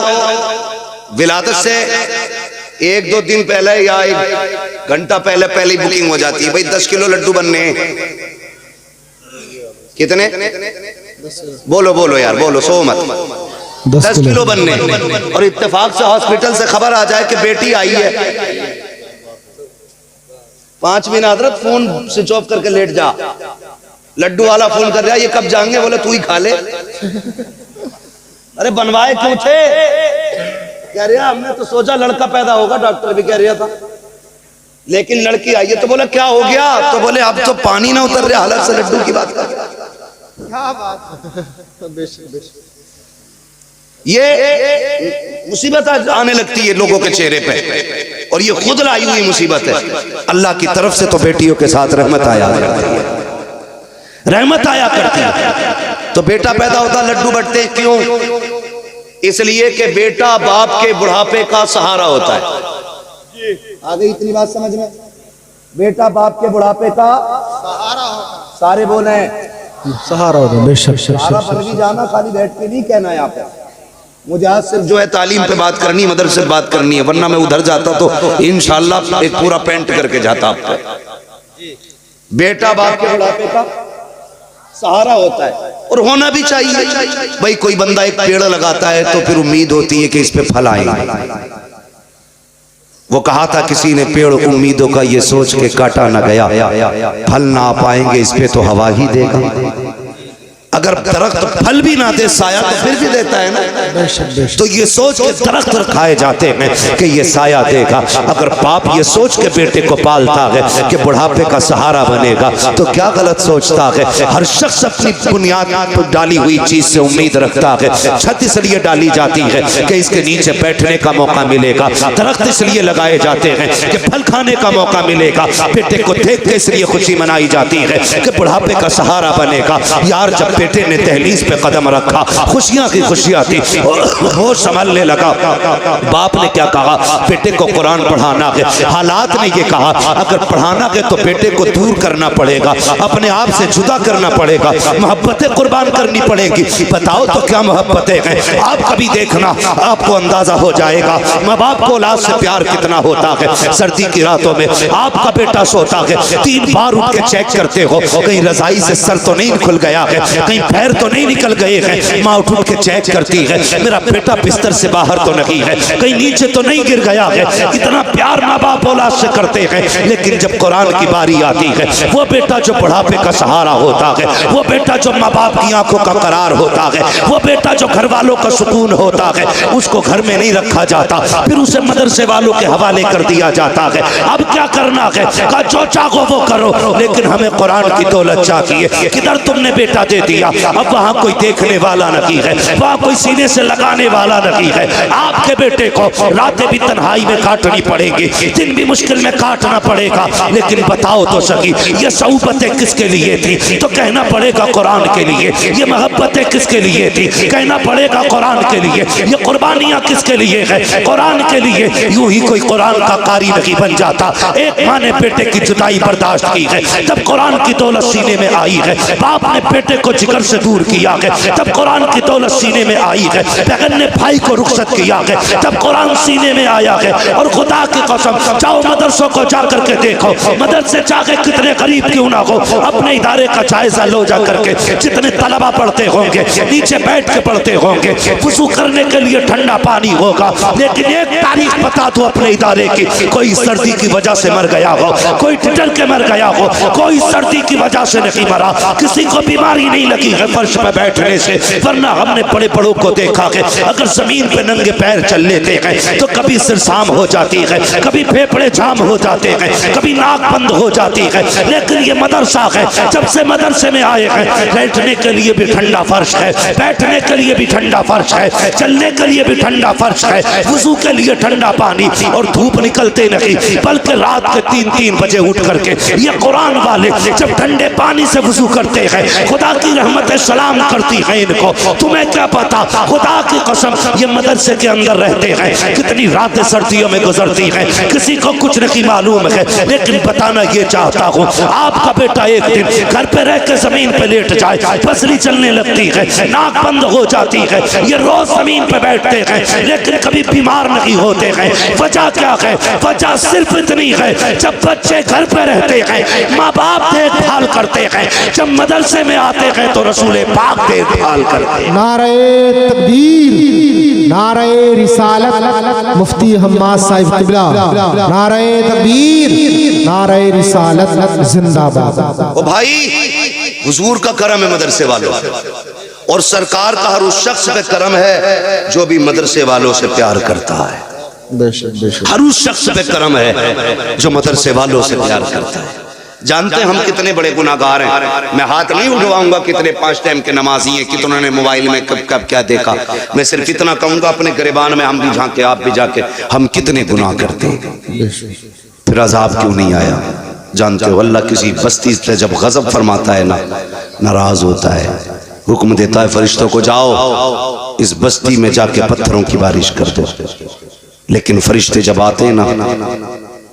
Speaker 1: विलादत से 1-2 दिन पहले या 1 घंटा पहले ही बुकिंग हो जाती है। भाई 10 किलो लड्डू बनने, कितने बोलो यार, बोलो सो मत, 10 किलो बनने। और इत्तेफाक से हॉस्पिटल से खबर आ जाए कि बेटी आई है, 5 मिनट हजरत फोन स्विच ऑफ करके लेट जा। लड्डू वाला फोन कर रहा है, ये कब जाएंगे, बोले तू ही खा ले। अरे बनवाए क्यों थे, कह रहा हमने तो सोचा लड़का पैदा होगा, डॉक्टर भी कह रहा था, लेकिन लड़की आई है। तो बोला क्या हो गया, तो बोले अब तो पानी ना उतर रहा, हालत से लड्डू की बात कर। क्या बात, ये मुसीबत आने लगती है लोगों के चेहरे पे, और ये खुद लाई हुई मुसीबत है। अल्लाह की तरफ से तो बेटियों के साथ रहमत आया करती है। तो बेटा पैदा होता, लड्डू बटते क्यों, इसलिए कि बेटा बाप के बुढ़ापे का सहारा होता है। आ गई इतनी बात समझ में, बेटा बाप के बुढ़ापे का सहारा होता है। सारे बोले
Speaker 2: सहारा होता है, बेशक
Speaker 1: जाना, खाली बैठ के नहीं कहना है यहाँ पे। मुझे आज सिर्फ जो है तालीम पे बात करनी है, मदरसे पे बात करनी है, वरना मैं उधर जाता तो इंशाअल्लाह एक पूरा पेंट करके जाता आपको। बेटा बाप के बुढ़ापे का सहारा होता है, और होना भी चाहिए। भाई कोई बंदा एक पेड़ लगाता है तो फिर उम्मीद होती है कि इस पे फल आएंगे। वो कहा था किसी ने, पेड़ उम्मीदों का ये सोच के काटा ना गया, फल ना आ पाएंगे इस पे तो हवा ही देगा। अगर दरख्त फल भी ना दे साया तो फिर भी देता है ना। तो ये सोच के दरख्त रखाए जाते हैं कि ये साया देगा। अगर बाप ये सोच के बेटे को पालता है कि बुढ़ापे का सहारा बनेगा तो क्या गलत सोचता है। हर शख्स अपनी बुनियाद पर डाली हुई चीज से उम्मीद रखता है। छत इसलिए डाली जाती है कि इसके नीचे बैठने का मौका मिलेगा, दरख्त इसलिए लगाए जाते हैं कि फल खाने का मौका मिलेगा, बेटे को देख के इसलिए खुशी मनाई जाती है कि बुढ़ापे का सहारा बनेगा। यार जब बेटे ने दहलीज पे कदम रखा, खुशियां की खुशियां थी, होश संभलने लगा। बाप ने क्या कहा, बेटे को कुरान पढ़ाना है। हालात ने ये कहा अगर पढ़ाना है तो बेटे को दूर करना पड़ेगा, अपने आप से जुदा करना पड़ेगा, मोहब्बतें कुर्बान करनी पड़ेगी। बताओ तो क्या मोहब्बतें हैं। आप कभी देखना, आपको अंदाजा हो जाएगा माँ बाप को औलाद से प्यार कितना होता है। सर्दी की रातों में आपका बेटा सोता है, 3 बार उठ के चेक करते हो कहीं रजाई से सर तो नहीं खुल गया है, कहीं पैर तो नहीं निकल गए हैं। माँ उठ के चेक करती है, मेरा बेटा बिस्तर से बाहर तो नहीं है, कहीं नीचे तो नहीं गिर गया है। इतना प्यार माँ बाप औलाद से करते हैं, लेकिन जब कुरान की बारी आती है, वो बेटा जो बुढ़ापे का सहारा होता है, वो बेटा जो माँ बाप की आंखों का करार होता है, वो बेटा जो घर वालों का सुकून होता है, उसको घर में नहीं रखा जाता, फिर उसे मदरसे वालों के हवाले कर दिया जाता है। अब क्या करना है, कहा जो चाहो वो करो, लेकिन हमें कुरान की दौलत चाहिए। किधर तुमने बेटा दे दिया, अब वहां कोई देखने वाला नहीं है, वहां कोई सीने से लगाने वाला नहीं है। आपके बेटे को रातें भी तन्हाई में काटनी पड़ेगी, दिन भी मुश्किल में काटना पड़ेगा, लेकिन बताओ तो सही ये सऊबतें किसके लिए थी? तो कहना पड़ेगा कुरान के लिए। ये मोहब्बतें किसके लिए थी? कहना पड़ेगा कुरान के लिए। ये कुर्बानियां किसके लिए है? कुरान के लिए। यूं ही कोई कुरान का कारी नहीं बन जाता। एक माँ ने बेटे की जुदाई बर्दाश्त की है, तब कुरान की दौलत सीने में आई है। बाप ने बेटे को जिगर से दूर किया है, तब कुरान की दौलत सीने में आई है। बहन ने भाई को रुखसत किया है, तब कुरान सीने में आया है। और खुदा की कसम, जाओ मदरसों को जाकर के देखो, मदरसे चाहे कितने गरीब क्यों ना हो, अपने इदारे का जायजा लो जा करके। जितने तलबा पढ़ते होंगे नीचे बैठ के पढ़ते होंगे, वुजू करने के लिए ठंडा पानी होगा, लेकिन एक तारीख बता दो अपने इदारे की, कोई सर्दी की वजह से मर गया हो, कोई ठिठुर के मर गया हो, कोई सर्दी की वजह से नहीं मरा, किसी को बीमारी नहीं लगी है फर्श पे बैठने से। वरना हमने बड़े बड़ों को देखा है, अगर जमीन पे नंगे पैर चल लेते हैं तो कभी सिरसाम हो जाती है, कभी फेफड़े जाम हो जाते हैं, कभी नाक बंद हो जाती है। लेकिन ये मदरसा है, जब से मदरसे में आए हैं, बैठने के लिए भी ठंडा फर्श है, बैठने के लिए भी ठंडा फर्श है, चलने के लिए भी ठंडा फर्श है, वुजू के लिए ठंडा पानी, और धूप निकलते नहीं बल्कि रात के 3-3 बजे उठ करके ये कुरान वाले जब ठंडे पानी से वुजू करते हैं, खुदा की रहमतें सलाम करती हैं इनको। तुम्हें क्या पता, खुदा की कसम ये मदरसे के अंदर रहते हैं, कितनी रातें सर्दियों में गुजरती हैं, किसी को कुछ नहीं मालूम है। लेकिन बताना ये चाहता हूँ, आपका बेटा एक दिन घर पे रह के जमीन पे लेट जाए, पसली चलने लगती है, नाक बंद हो जाती है, ये रोज जमीन पे बैठते हैं, लेकिन कभी बीमार नहीं होते हैं। वजह क्या है? वजह सिर्फ इतनी है, जब बच्चे घर पे रहते हैं माँ बाप देखभाल करते हैं, जब मदरसे में आते हैं तो रसूल पाक देखभाल करते हैं।
Speaker 2: नारे तकबीर, नारे रिसालत, मुफ्ती हम्माद साहिब किबला, नारे तकबीर, नारे रिसालत जिंदाबाद।
Speaker 1: ओ भाई, हुजूर का करम है मदरसे वालों, और सरकार का हर उस शख्स पे करम है जो भी मदरसे वालों से प्यार करता है। हर उस शख्स पे करम है जो मदरसे वालों से प्यार करता है। जानते हैं हम कितने बड़े गुनाहगार हैं। मैं हाथ नहीं उठवाऊंगा कितने 5 टाइम के नमाजी हैं, कितनों ने मोबाइल में कब कब क्या देखा। मैं सिर्फ इतना कहूंगा, अपने गिरबान में हम भी झांके, आप भी जाके, हम कितने गुनाह करते हैं, फिर अजाब क्यों नहीं आया? जानते हो अल्लाह किसी बस्ती से जब गजब फरमाता है ना, नाराज होता है, हुक्म देता है फरिश्तों को, जाओ इस बस्ती में जाके पत्थरों की बारिश कर दो। लेकिन फरिश्ते जब आते हैं ना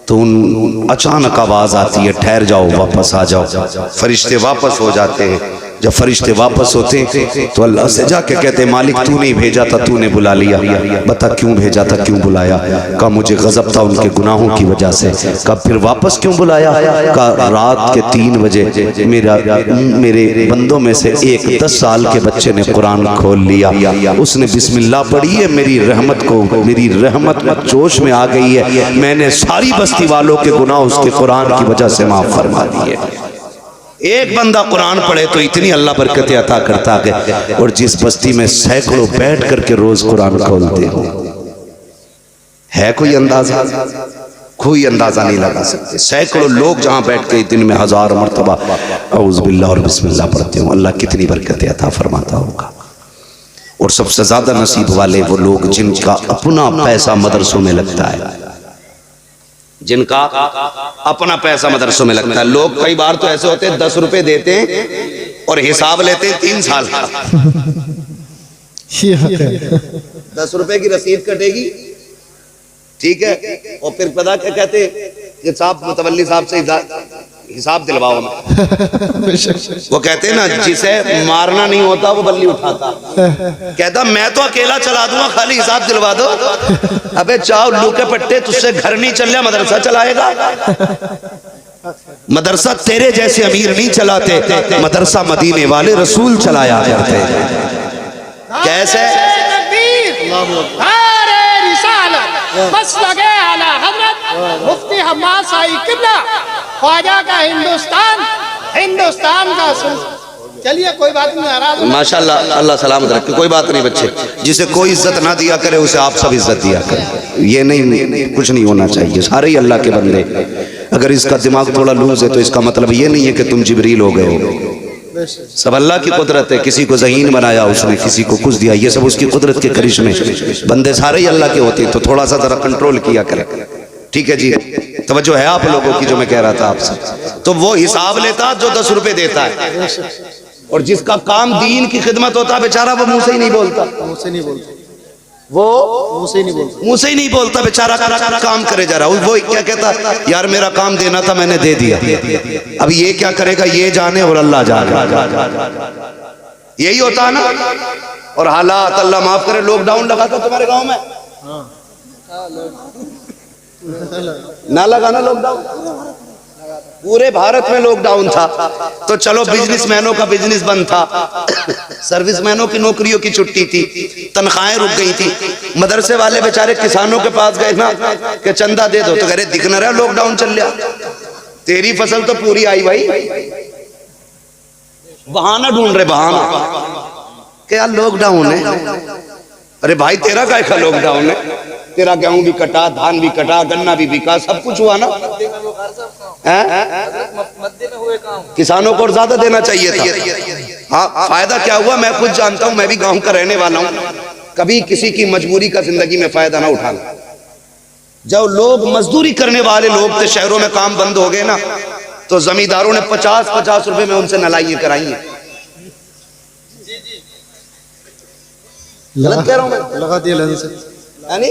Speaker 1: तो उन अचानक आवाज आती है, ठहर जाओ, वापस आ जाओ। फरिश्ते वापस हो जाते हैं। जब फरिश्ते वापस होते हैं तो अल्लाह से जाके कहते हैं, मालिक तू नहीं भेजा था, तूने बुला लिया, बता क्यों भेजा था, क्यों बुलाया? कहा मुझे गजब था उनके गुनाहों की वजह से। कहा फिर वापस क्यों बुलाया? कहा रात के 3 बजे मेरे बंदों में से एक 10 साल के बच्चे ने कुरान खोल लिया, उसने बिस्मिल्लाह पढ़ी है, मेरी रहमत जोश में आ गई है, मैंने सारी बस्ती वालों के गुनाह उसके कुरान की वजह से माफ फरमा दिए। एक बंदा कुरान पढ़े तो इतनी अल्लाह बरकतें अता करता है, और जिस बस्ती में सैकड़ों बैठ करके रोज कुरान खोलते हो, है कोई अंदाजा? कोई अंदाजा नहीं लगा सकते। सैकड़ों लोग जहां बैठ के दिन में 1000 मरतबा औज़ बिल्लाह और बिस्मिल्लाह पढ़ते हो, अल्लाह कितनी बरकतें अता फरमाता होगा। और सबसे ज्यादा नसीब वाले वो लोग जिनका अपना पैसा मदरसों में लगता है, जिनका अपना पैसा मदरसों में लगता है। लोग कई बार तो ऐसे होते हैं 10 रुपए देते हैं और हिसाब लेते हैं 3 साल का। 10 रुपए की रसीद कटेगी, ठीक है, और फिर पता क्या कहते हैं, साहब मुतवल्ली साहब से हिसाब दिलवाओ। वो कहते हैं ना, जिसे मारना नहीं होता वो बल्ली उठाता। कहता मैं तो अकेला चला दूंगा, खाली हिसाब दिलवा दो। अबे चाओ लू के पट्टे, तुझसे घर नहीं चल रहा, मदरसा चलाएगा। मदरसा तेरे जैसे अमीर नहीं चलाते, मदरसा मदीने वाले रसूल चलाया करते। कैसे?
Speaker 3: बस लगे आला हजरत मुफ्ती हम्माद साई किबला ख्वाजा का हिंदुस्तान का चलिए कोई बात नहीं, नाराज
Speaker 1: माशाल्लाह, अल्लाह सलामत रखे। कोई बात नहीं बच्चे, जिसे कोई इज्जत ना दिया करे उसे आप सब इज्जत दिया करें। ये नहीं, कुछ नहीं होना चाहिए, सारे ही अल्लाह के बंदे। अगर इसका दिमाग थोड़ा लूज है तो इसका मतलब ये नहीं है कि तुम जिब्रील हो गए हो। सब अल्लाह की कुदरत है। किसी को ज़हीन बनाया उसने, किसी को कुछ दिया, ये सब उसकी कुदरत के करिश्मे। बंदे सारे ही अल्लाह के होते हैं, तो थोड़ा सा जरा कंट्रोल किया करें। ठीक है जी, तवज्जो है आप लोगों की जो मैं कह रहा था आपसे। तो वो हिसाब लेता जो 10 रुपए देता है, और जिसका काम दीन की खिदमत होता बेचारा वो मुंह से ही नहीं बोलता,
Speaker 3: मुंह से नहीं बोलता,
Speaker 1: वो
Speaker 3: मुंह से नहीं बोलता,
Speaker 1: मुंह से ही नहीं बोलता बेचारा, काम करे जा रहा। वो क्या कहता, यार मेरा काम देना था मैंने दे दिया, अब ये क्या करेगा ये जाने और अल्लाह जाने। यही होता है ना। और हालात अल्लाह माफ करे, लॉकडाउन लगा था तुम्हारे गांव में? ना लगा ना लॉकडाउन? पूरे भारत में लॉकडाउन था। तो चलो बिजनेसमैनों का बिजनेस बंद था, सर्विसमैनों की नौकरियों की छुट्टी थी, तनख्वाहें रुक गई थी। मदरसे वाले बेचारे किसानों के पास गए ना कि चंदा दे दो, तो कह रहे दिख न रहा लॉकडाउन चल रहा, तेरी फसल तो पूरी आई भाई, बहाना ढूंढ रहे, बहाना क्या लॉकडाउन है। अरे भाई तेरा काय का लॉकडाउन है? तेरा गेहूं भी कटा, धान भी कटा, गन्ना भी बिका, सब कुछ हुआ ना। किसानों को और ज्यादा देना चाहिए था। हाँ, फायदा क्या हुआ मैं खुद जानता हूं, मैं भी गांव का रहने वाला हूं। कभी किसी की मजबूरी का जिंदगी में फायदा ना उठाना। जब लोग मजदूरी करने वाले लोग थे, शहरों में काम बंद हो गए ना, तो जमींदारों ने 50-50 रुपए में उनसे नलाइयां कराई हैं। गलत कह रहा हूं मैं?
Speaker 3: लगा दिया
Speaker 1: यानी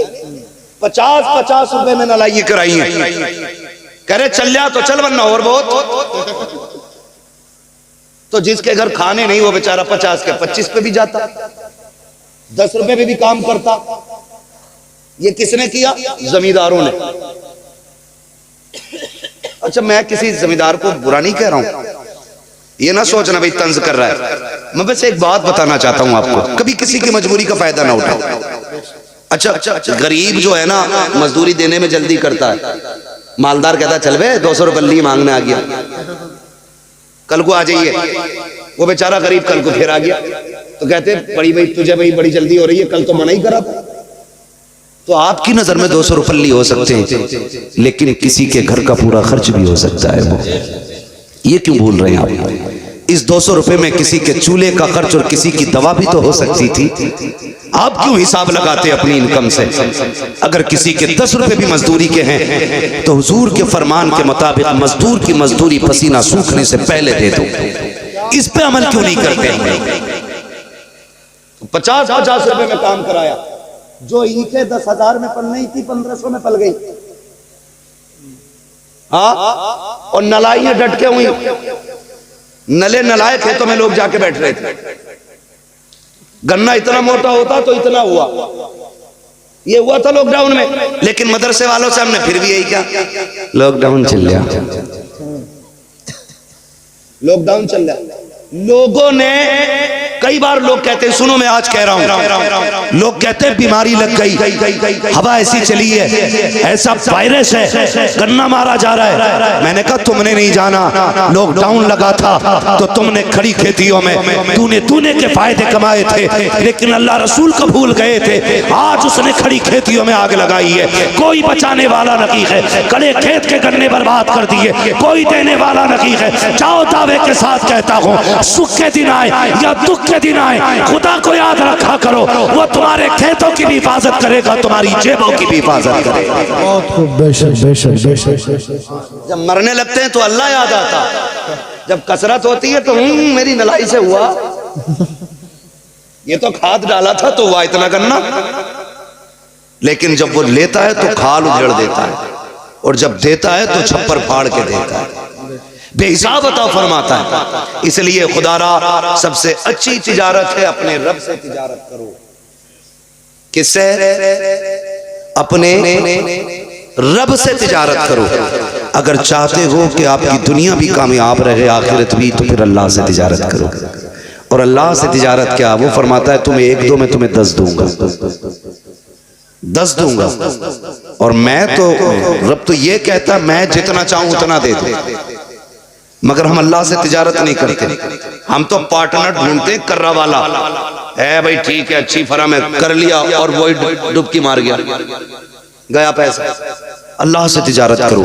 Speaker 1: 50-50 रुपए में नलाइयां कराई हैं। कह रहे चल जा तो चल, वरना और बहुत। तो जिसके घर खाने नहीं वो बेचारा 50 के 25 पे भी जाता, 10 रुपए पे भी काम करता। ये किसने किया? जमींदारों ने। अच्छा, मैं किसी जमींदार को बुरा नहीं कह रहा हूं, ये ना सोचना भाई तंज कर रहा है। मैं बस एक बात बताना चाहता हूं आपको, कभी किसी की मजबूरी का फायदा ना उठाओ। अच्छा, गरीब जो है ना मजदूरी देने में जल्दी करता है, मालदार कहता चल बे 200 रुपये ली मांगने आ गया, कल को आ जाइए। वो बेचारा गरीब कल को फिर आ गया, तो कहते बड़ी भाई तुझे भाई बड़ी जल्दी हो रही है, कल तो मना ही करा था। तो आपकी नजर में 200 रुपये हो सकते हैं, लेकिन किसी के घर का पूरा खर्च भी हो सकता है। वो ये क्यों भूल रहे हैं आप? इस 200 रुपए में किसी के चूल्हे का खर्च और किसी की दवा भी तो हो सकती थी। आप क्यों हिसाब लगाते अपनी इनकम से? अगर किसी के 10 रुपए भी मजदूरी के हैं तो हुजूर के फरमान के मुताबिक मजदूर की मजदूरी पसीना सूखने से पहले दे दो। इस पे अमल क्यों नहीं करते? 50-50 रुपए में काम कराया, जो इनके 10,000 में पल नहीं थी 1500 में पल गई। हाँ, और नलाइयां डटके हुई, नले नलाए खेतों में लोग जाके बैठ रहे थे। गन्ना इतना मोटा होता तो इतना हुआ, ये हुआ था लॉकडाउन में। लेकिन मदरसे वालों से हमने फिर भी यही क्या, लॉकडाउन चल रहा, लॉकडाउन चल रहा। लोगों ने कई बार लोग कहते हैं, सुनो मैं आज कह रहा हूं, लोग कहते हैं बीमारी लग गई, हवा ऐसी चली है, ऐसा वायरस है, गन्ना मारा जा रहा है। मैंने कहा तुमने नहीं जाना, लॉकडाउन लगा था तो तुमने खड़ी खेतियों में तूने के फायदे कमाए थे, लेकिन अल्लाह रसूल को भूल गए थे। आज उसने खड़ी खेतियों में आग लगाई है, कोई बचाने वाला नहीं है। कड़े खेत के गन्ने बर्बाद कर दिए, कोई देने वाला नहीं है। जाओ दावे के साथ कहता हूँ, सुख के दिन आए या दुख के दिन आए, खुदा को याद रखा करो, वो तुम्हारे खेतों की भी हिफाजत करेगा, तुम्हारी जेबों की भी हिफाजत करेगा।
Speaker 2: बहुत खूब, बेशक बेशक बेशक।
Speaker 1: जब मरने लगते हैं तो अल्लाह याद आता, जब कसरत होती है तो मेरी नलाई से हुआ, ये तो खाद डाला था तो हुआ इतना गन्ना। लेकिन जब वो लेता है तो खाल उधेड़ देता है, और जब देता है तो छप्पर फाड़ के देता है, बेहिसाब अता फरमाता है। इसलिए खुदारा सबसे अच्छी तिजारत है अपने रब से तिजारत करो। किससे? अपने रब से तिजारत करो। अगर चाहते हो कि आपकी दुनिया भी कामयाब रहे आखिरत भी, तो फिर अल्लाह से तिजारत करो। और अल्लाह से तिजारत क्या, वो फरमाता है तुम्हें 1 2 में तुम्हें 10 दूंगा, 10 दूंगा। और मैं तो, रब तो ये कहता मैं जितना चाहूं उतना दे दूं, मगर हम अल्लाह से तिजारत नहीं करते। हम तो पार्टनर ढूंढते हैं, कर्रा वाला है भाई, ठीक है अच्छी फर्म है, कर लिया और वही डुबकी मार गया, गया पैसा। अल्लाह से तिजारत करो,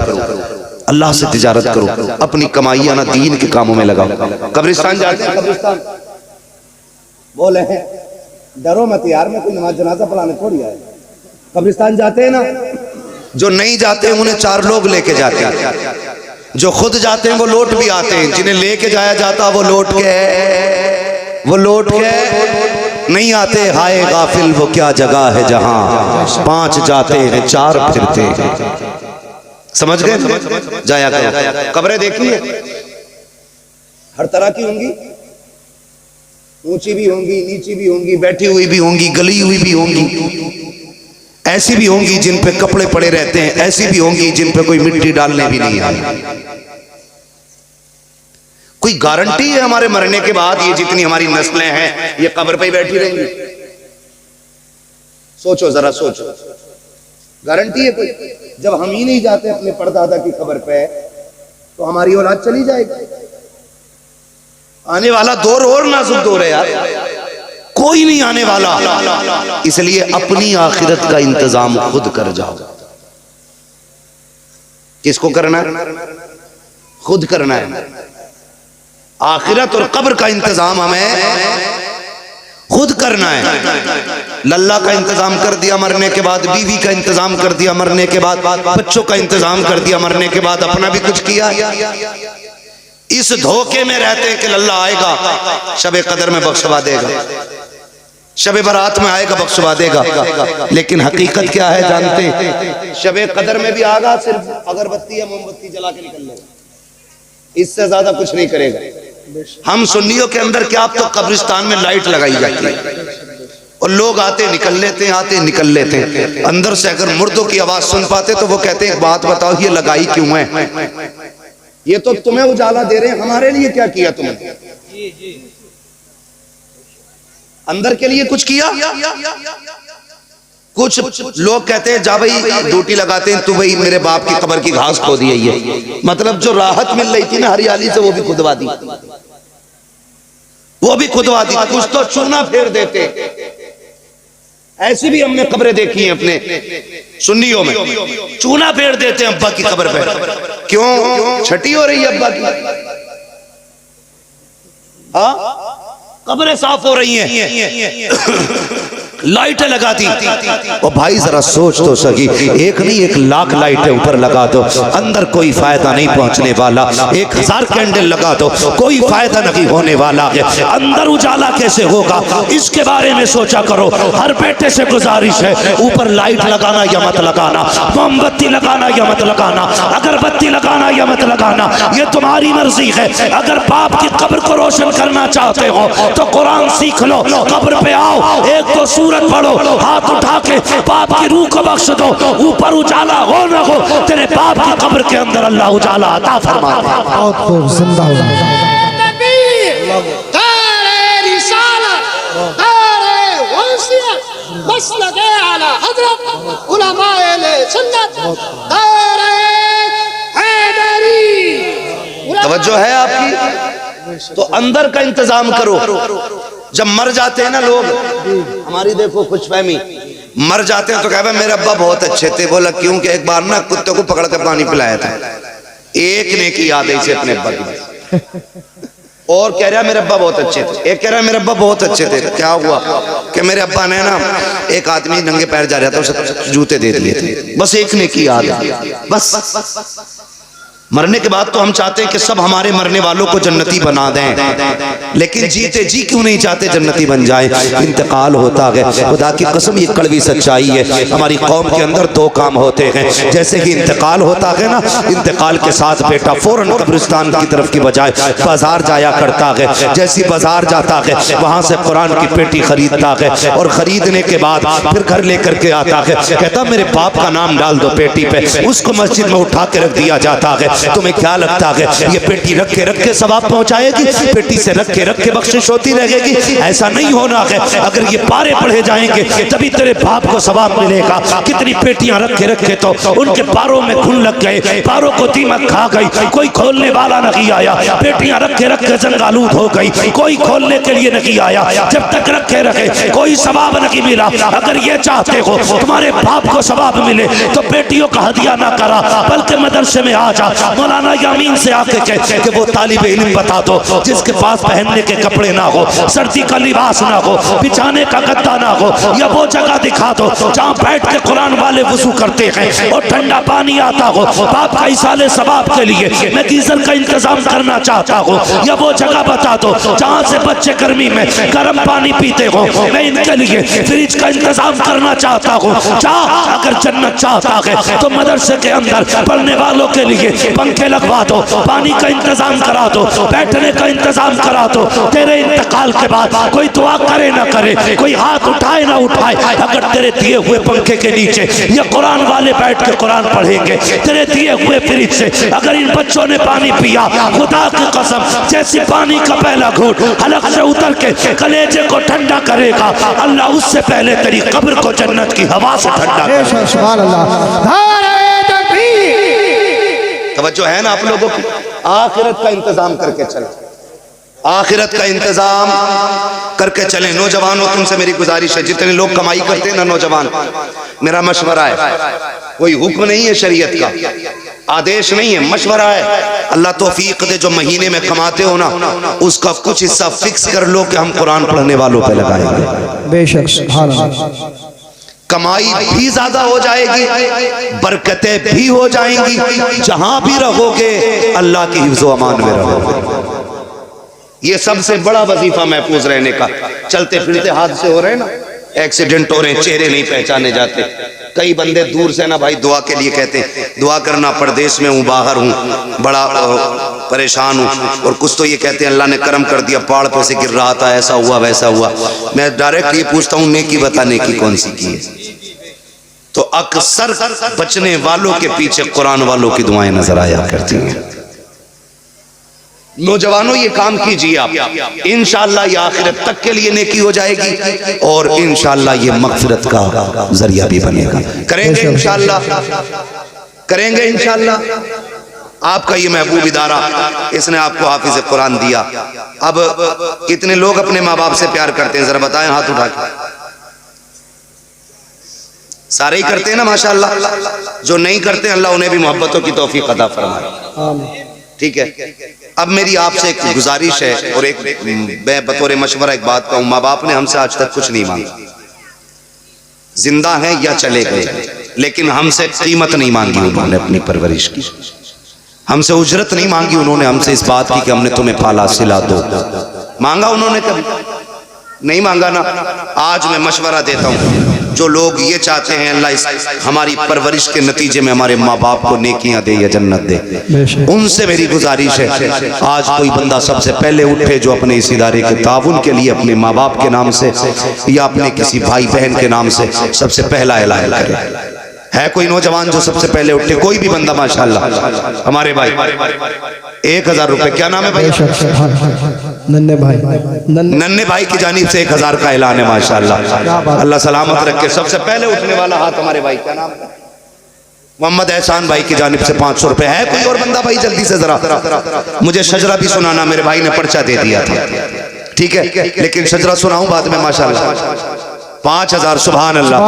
Speaker 1: अल्लाह से तिजारत करो, अपनी कमाइयां ना दीन के कामों में लगाओ। कब्रिस्तान जाते हैं, कब्रिस्तान
Speaker 2: बोले हैं डरो मत यार, मैं कोई नमाज जनाजा पढ़ाने थोड़ी आया। कब्रिस्तान जाते हैं ना,
Speaker 1: जो नहीं जाते हैं उन्हें 4 लोग लेके जाते हैं, जो खुद जाते हैं वो लौट भी आते हैं, जिन्हें लेके जाया जाता वो लौट के नहीं आते। हाय गाफिल वो क्या जगह है जहां 5 जाते हैं 4 फिरते हैं। समझ गए? जाया करो। कब्रें देखिए
Speaker 2: हर तरह की होंगी, ऊंची भी होंगी, नीची भी होंगी,
Speaker 1: बैठी हुई भी होंगी, गली हुई भी होंगी, ऐसी भी होंगी जिन पे कपड़े पड़े रहते हैं, ऐसी भी होंगी जिन पे कोई मिट्टी डालने भी नहीं आई। कोई गारंटी है हमारे मरने के बाद ये जितनी हमारी नस्लें हैं ये कब्र पे ही बैठी रहेंगी?
Speaker 2: सोचो जरा, सोचो, गारंटी है कोई? जब हम ही नहीं जाते अपने परदादा की कब्र पे, तो हमारी औलाद चली जाएगी।
Speaker 1: आने वाला दौर और नाजुक दौर है यार, कोई नहीं आने वाला। इसलिए अपनी आखिरत का इंतजाम खुद कर जाओ। किसको करना है? खुद करना है। आखिरत और कब्र का इंतजाम हमें खुद करना है। लल्ला का इंतजाम कर दिया, मरने के बाद बीवी का इंतजाम कर दिया, मरने के बाद बच्चों का इंतजाम कर दिया, मरने के बाद अपना भी कुछ किया। इस धोखे में रहते हैं कि लल्ला आएगा शबे कदर में बख्शवा देगा, शबे बारात में आएगा बख्शवा देगा, लेकिन हकीकत क्या है जानते हैं?
Speaker 2: शबे कदर में भी आगा सिर्फ अगरबत्ती या मोमबत्ती जला के निकल लेगा, इससे ज्यादा कुछ नहीं करेगा।
Speaker 1: हम सुन्नियों के अंदर क्या, अब तो कब्रिस्तान में लाइट लगाई जाती है और लोग आते निकल लेते हैं, आते निकल लेते हैं। अंदर से अगर मुर्दों की आवाज सुन पाते तो वो कहते हैं एक बात बताओ ये लगाई क्यों है?
Speaker 2: ये तो तुम्हें उजाला दे रहे हैं, हमारे लिए क्या किया तुमने?
Speaker 1: अंदर के लिए कुछ किया? कुछ लोग कहते हैं जा भाई ड्यूटी लगाते हैं, तू भाई मेरे बाप की कब्र की घास खो दी है ये, मतलब जो राहत मिल रही थी ना हरियाली से वो भी खुदवा दी, वो भी खुदवा दी। कुछ तो चूना फेर देते। ऐसी भी हमने कब्रें देखी हैं अपने सुन्नियों में, चूना फेर देते हैं अब्बा की कब्र पे। क्यों? छठी हो रही है अब्बा की, कब्रें साफ हो रही हैं, लाइटें लगा दी। और भाई जरा सोच तो सकी, एक नहीं 1 लाख लाइटें ऊपर लगा दो, अंदर कोई फायदा नहीं पहुंचने वाला। 1000 कैंडल लगा दो, कोई फायदा नहीं होने वाला है। अंदर उजाला कैसे होगा इसके बारे में सोचा करो। हर बेटे से गुजारिश है, ऊपर लाइट लगाना या मत लगाना, मोमबत्ती लगाना या मत लगाना, अगरबत्ती लगाना या मत लगाना, ये तुम्हारी मर्जी है। अगर बाप की कब्र को रोशन करना चाहते हो तो कुरान सीख लो, कब्र पे आओ, एक तो सूरत पढ़ो, हाथ उठा के बाप की रूह को बख्श दो। ऊपर उजाला हो न हो, तेरे बाप की कब्र के अंदर अल्लाह उजाला अता फरमा दे।
Speaker 2: बहुत खूब, जिंदा हो।
Speaker 1: तवज्जो है आपकी? तो अंदर का इंतजाम करो। जब मर जाते हैं ना लोग, हमारी देखो खुशफहमी, मर जाते हैं तो कहते हैं मेरे अब्बा बहुत अच्छे थे। बोला क्यों? कि एक बार ना कुत्ते को पकड़ कर पानी पिलाया था। एक ने की याद है इसे अपने अब्बा की, और कह रहा मेरे अब्बा बहुत अच्छे थे। एक कह रहा मेरे अब्बा बहुत अच्छे थे। क्या हुआ? कि मेरे अब्बा ने ना, एक आदमी नंगे पैर जा रहा था, उसे जूते दे दिए थे। बस एक ने की याद है, बस मरने के बाद तो हम चाहते हैं कि सब हमारे मरने वालों को जन्नती बना दें, लेकिन जीते जी क्यों नहीं चाहते जन्नती बन जाए। इंतकाल होता है, खुदा की कसम ये कड़वी सच्चाई है। हमारी कौम के अंदर दो काम होते हैं, जैसे ही इंतकाल होता है ना, इंतकाल के साथ बेटा फौरन कब्रिस्तान की तरफ की बजाय बाजार जाया करता है। जैसी बाजार जाता है वहां से कुरान की पेटी खरीदता है, और खरीदने के बाद फिर घर लेकर के आता है, कहता मेरे बाप का नाम डाल दो पेटी पे। उसको मस्जिद में उठा के रख दिया जाता है। तुम्हें क्या लगता है ये पेटी रख के सवाब पहुंचाएगी? पेटी से रख के बख्शिश होती रहेगी? ऐसा नहीं होना है। अगर ये पारे पढ़े जाएंगे तभी तेरे बाप को सवाब मिलेगा। कितनी पेटियां रख के तो उनके पारों में घुन लग गए, पारों को दीमक खा गई, कोई खोलने वाला नहीं आया। पेटियां रख के जंगालूद हो गई, कोई खोलने के लिए नहीं आया। जब तक रखे कोई सवाब नहीं मिला। अगर ये चाहते हो तुम्हारे बाप को सवाब मिले तो बेटियों का हदिया ना करा, बल्कि मदरसे में आ जा। मौलाना यामीन से आके कहते कि वो तालिब इल्म बता दो जिसके पास पहनने के कपड़े ना हो, सर्दी का लिबास ना हो, बिछाने का गद्दा ना हो, या वो जगह दिखा दो जहाँ बैठ के कुरान वाले वुजू करते हैं और ठंडा पानी आता हो। बाप का इसाले सवाब के लिए मैं गीजर का इंतजाम करना चाहता हूँ, या वो जगह बता दो जहाँ से बच्चे गर्मी में गर्म पानी पीते हो। मैं इनके लिए फ्रिज का इंतजाम करना चाहता हूँ। अगर जन्नत चाहता है तो मदरसे के अंदर पढ़ने वालों के लिए पंखे लगवा दो, पानी का इंतजाम करा दो, बैठने का इंतजाम करा दो। तेरे इंतकाल के बाद कोई दुआ करे ना करे, कोई हाथ उठाए ना उठाए, अगर तेरे दिए हुए पंखे के नीचे ये कुरान वाले बैठ के कुरान पढ़ेंगे, तेरे दिए हुए फ्रिज से अगर इन बच्चों ने पानी पिया, खुदा की कसम जैसे पानी का पहला घूंट हलक से उतर के कलेजे को ठंडा करेगा, अल्लाह उससे पहले तेरी कब्र को जन्नत की हवा से ठंडा करेगा।
Speaker 3: सुभान अल्लाह।
Speaker 1: तवज्जो है ना आप लोगों की? आखिरत का इंतजाम करके चले, आखिरत का इंतजाम करके चले। नौजवानों तुमसे मेरी गुजारिश है, जितने लोग कमाई करते हैं ना नौजवान, मेरा मशवरा है, कोई हुक्म नहीं है शरीयत का, आदेश नहीं है, मशवरा है। अल्लाह तौफीक दे, जो महीने में कमाते हो ना उसका कुछ हिस्सा फिक्स कर लो कि हम कुरान पढ़ने वालों पे लगाएंगे।
Speaker 3: बेशक सुभान अल्लाह।
Speaker 1: कमाई भी ज्यादा हो जाएगी, बरकतें भी हो जाएंगी, जहां भी रहोगे अल्लाह की हिफ्ज़ो अमान में रहोगे। ये सबसे बड़ा वजीफा महफूज रहने का। चलते फिरते हादसे हो रहे हैं ना, एक्सीडेंट हो रहे हैं, चेहरे नहीं पहचाने जाते। कई बंदे दूर से ना भाई दुआ के लिए कहते हैं, दुआ करना, परदेश में हूँ, बाहर हूँ, बड़ा परेशान हूँ, और कुछ तो ये कहते हैं अल्लाह ने करम कर दिया, पहाड़ पे से गिर रहा था, ऐसा हुआ वैसा हुआ। मैं डायरेक्ट ये पूछता हूँ, नेकी बता, नेकी कौन सी की है? तो अक्सर बचने वालों के पीछे कुरान वालों की दुआएं नजर आया करती हैं। नौजवानों ये काम कीजिए आप, इंशाअल्लाह ये आखिरत तक के लिए नेकी हो जाएगी, और इंशाअल्लाह ये मगफिरत का जरिया भी बनेगा। करेंगे इंशाअल्लाह, करेंगे इंशाअल्लाह। आपका ये महबूब इदारा, इसने आपको हाफिज कुरान दिया। अब कितने लोग अपने माँ बाप से प्यार करते हैं, जरा बताएं हाथ उठा के। सारे ही करते हैं ना माशाअल्लाह। जो नहीं करते अल्लाह उन्हें भी मोहब्बतों की तौफीक अता फरमाए। ठीक है, अब मेरी आपसे एक गुजारिश है, और एक मैं बतौर मशवरा एक बात कहूं, माँ बाप ने हमसे आज तक कुछ नहीं मांगा, जिंदा हैं या चले गए, लेकिन हमसे कीमत नहीं मांगी उन्होंने अपनी परवरिश की, हमसे उजरत नहीं मांगी उन्होंने हमसे इस बात की कि हमने तुम्हें पाला सिला दो। मांगा उन्होंने? कभी नहीं मांगा ना। आज मैं मशवरा देता हूँ, जो लोग ये चाहते हैं अल्लाह हमारी परवरिश के नतीजे में हमारे माँ बाप को नेकियां दे या जन्नत दे, उनसे मेरी गुजारिश है, आज कोई बंदा सबसे पहले उठे जो अपने इस इदारे के ताउन के लिए अपने माँ बाप के नाम से या अपने किसी भाई बहन के नाम से सबसे पहला ऐलान करे। है कोई नौजवान जो सबसे पहले उठे? कोई भी बंदा माशाल्लाह। हमारे भाई 1000 रुपए, क्या नाम है भाई?
Speaker 3: नन्हे भाई,
Speaker 1: नन्हे भाई की जानिब से 1000 का ऐलान है माशाल्लाह। अल्लाह सलामत रखे। सबसे पहले उठने वाला हाथ हमारे भाई, क्या नाम है? मोहम्मद एहसान भाई की जानिब से 500 रुपए। है कोई और बंदा भाई? जल्दी से जरा मुझे शजरा भी सुनाना, मेरे भाई ने पर्चा दे दिया था, ठीक है, लेकिन शजरा सुनाऊं बाद में माशाल्लाह। 5000 सुभान अल्लाह।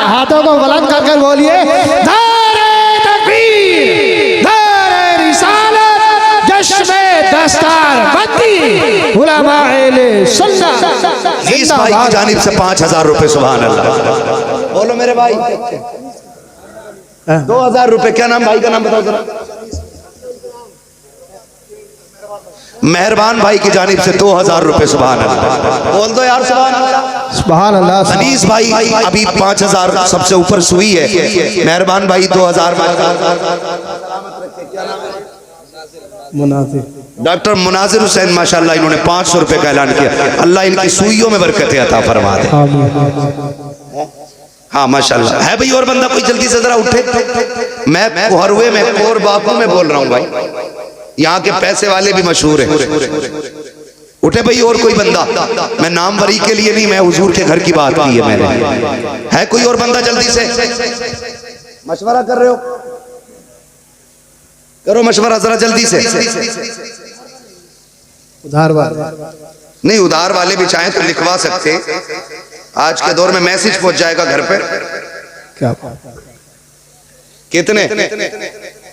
Speaker 3: हाथों को बुलंद करके बोलिए, नारे तकबीर, नारे रिसालत, जश्न दस्तार बंदी, उलमाए सुन्नत।
Speaker 1: इस भाई की जानिब से 5000 रुपए सुभान अल्लाह। बोलो मेरे भाई।
Speaker 2: 2000 रुपए। क्या नाम भाई का, नाम बताओ जरा।
Speaker 1: मेहरबान भाई की जानिब से 2000 रुपए। सुभान अल्लाह,
Speaker 2: बोल दो यार सुभान अल्लाह।
Speaker 3: सुभान अल्लाह।
Speaker 1: अनीस भाई अभी 5000 सबसे ऊपर सुई है। मेहरबान भाई 2000। डॉक्टर मुनाजिर हुसैन माशाल्लाह इन्होंने 500 रुपए का ऐलान किया। अल्लाह इनकी सुइयों में बरकत अता फरमा दे। हाँ माशाल्लाह। है भाई और बंदा कोई, जल्दी से जरा उठे। मैं कोहरुए में कोर बापू में बोल रहा हूँ भाई, यहाँ के पैसे वाले भी मशहूर हैं। उठे भाई और कोई बंदा। मैं नामवरी के लिए नहीं, मैं हुजूर के घर की बात की है मैंने। है कोई और बंदा, जल्दी से
Speaker 2: मशवरा कर रहे हो,
Speaker 1: करो मशवरा जरा जल्दी से।
Speaker 3: उधार वाले
Speaker 1: नहीं, उधार वाले भी चाहें तो लिखवा सकते। आज के दौर में मैसेज पहुंच जाएगा घर पे।
Speaker 3: क्या
Speaker 1: कितने?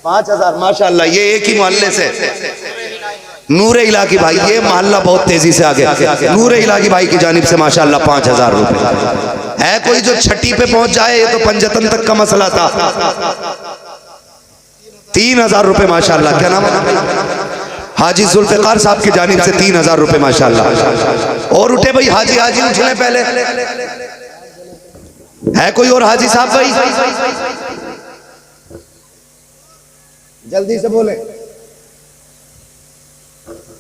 Speaker 2: 5000
Speaker 1: माशाल्लाह। ये एक ही मोहल्ले से नूरे इलाकी भाई, ये मोहल्ला बहुत तेजी से आ गया। नूरे इलाकी भाई की जानिब से माशाल्लाह 5000 रुपए। है कोई जो छठी पे पहुंच जाए? ये तो पंजतन तक का मसला था। 3000 रुपए माशाल्लाह। क्या नाम? हाजी जुल्फिकार साहब की जानिब से 3000 रुपए माशाल्लाह। और उठे भाई, हाजी हाजी उठने पहले। है कोई और हाजी साहब भाई?
Speaker 2: जल्दी से बोले।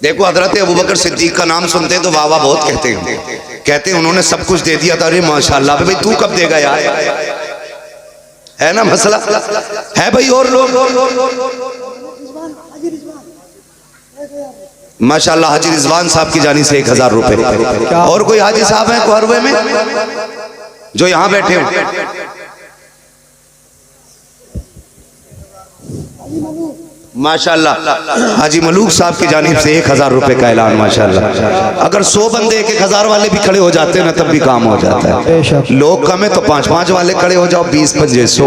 Speaker 1: देखो हजरत अबू बकर सिद्दीक का नाम सुनते तो वाह वाह बहुत कहते हैं उन्होंने सब कुछ दे दिया था। अरे माशाल्लाह भाई, तू कब देगा यार? है ना मसला। है भाई और लोग? माशाल्लाह हाजी रिजवान साहब की जानी से 1000 रुपए। और कोई हाजी साहब है कोहरुए में जो यहाँ बैठे हो? माशाल्लाह हाजी मलूक साहब की जानिब से 1000 रुपए का ऐलान माशाल्लाह। अगर 100 बंदे 1000 वाले भी खड़े हो जाते हैं ना तब भी काम हो जाता है। लोग कम है तो 5-5 वाले खड़े हो जाओ, 20-25-100,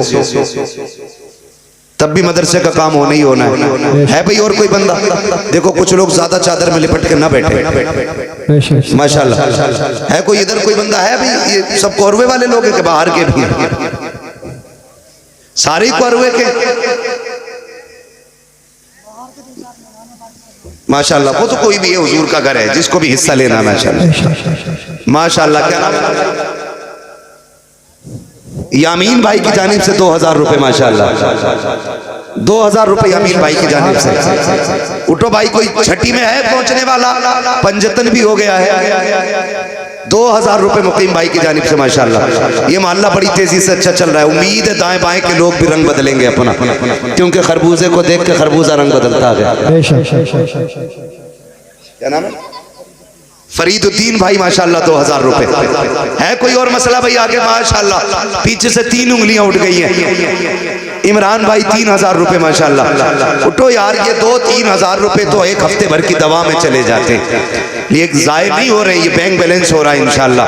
Speaker 1: तब भी मदरसे का काम होना ही होना है भाई। और कोई बंदा? देखो कुछ लोग ज्यादा चादर में लिपट के ना बैठे माशाल्लाह। है कोई इधर कोई बंदा? है भाई। ये सब कोहरुए वाले लोग हैं कि बाहर के भी? सारे कोहरुए के माशाल्लाह। वो तो कोई भी है, हुजूर का घर है, जिसको भी हिस्सा लेना माशाल्लाह। माशाल्लाह। क्या नाम है? यामीन भाई की जानिब से 2000 रुपए माशाल्लाह। 2000 रुपए यामीन भाई की जानिब से। उठो भाई, कोई छठी में है पहुंचने वाला? पंजतन भी हो गया है। 2000 रुपए मुकीम भाई की जानिब से माशाल्लाह। ये मोहल्ला बड़ी तेजी से अच्छा चल रहा है। उम्मीद है दाएं बाएं के लोग भी रंग बदलेंगे अपना, क्योंकि खरबूजे को देख के खरबूजा रंग बदलता है। क्या नाम है? फरीदुद्दीन भाई माशाल्लाह 2000 रुपए। है कोई और मसला भाई आगे? माशाल्लाह पीछे से 3 उंगलियां उठ गई हैं। इमरान भाई 3000 रुपए माशाल्लाह। उठो यार, ये 2-3 रुपए तो एक हफ्ते भर की दवा में चले जाते हैं। ये जाय नहीं हो रहे, ये बैंक बैलेंस हो रहा है इंशाल्लाह।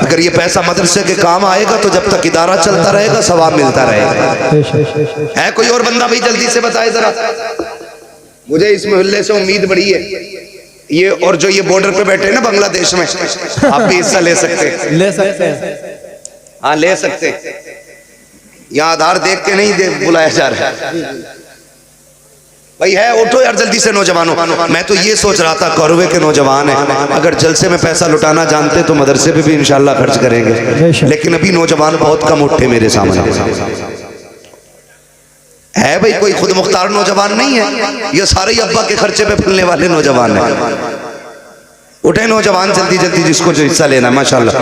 Speaker 1: अगर ये पैसा मदरसे के काम आएगा तो जब तक इदारा चलता रहेगा सवाब मिलता रहेगा। है कोई और बंदा भाई? जल्दी से बताए जरा। मुझे इस मोहल्ले से उम्मीद बड़ी है। ये और जो ये बॉर्डर पे बैठे हैं ना बांग्लादेश में, आप भी हिस्सा ले सकते हैं। हाँ ले सकते हैं। यहाँ आधार देख के नहीं बुलाया जा रहा है भाई। है उठो यार जल्दी से नौजवानों। मैं तो ये सोच रहा था कोहरुए के नौजवान है, अगर जलसे में पैसा लुटाना जानते तो मदरसे पे भी इंशाल्लाह खर्च करेंगे, लेकिन अभी नौजवान बहुत कम उठे मेरे सामने। है भाई कोई खुद मुख्तार नौजवान नहीं है, ये सारे ही अब्बा के खर्चे पे फुलने वाले नौजवान हैं। उठे नौजवान जल्दी जल्दी, जिसको जो हिस्सा लेना है माशाल्लाह।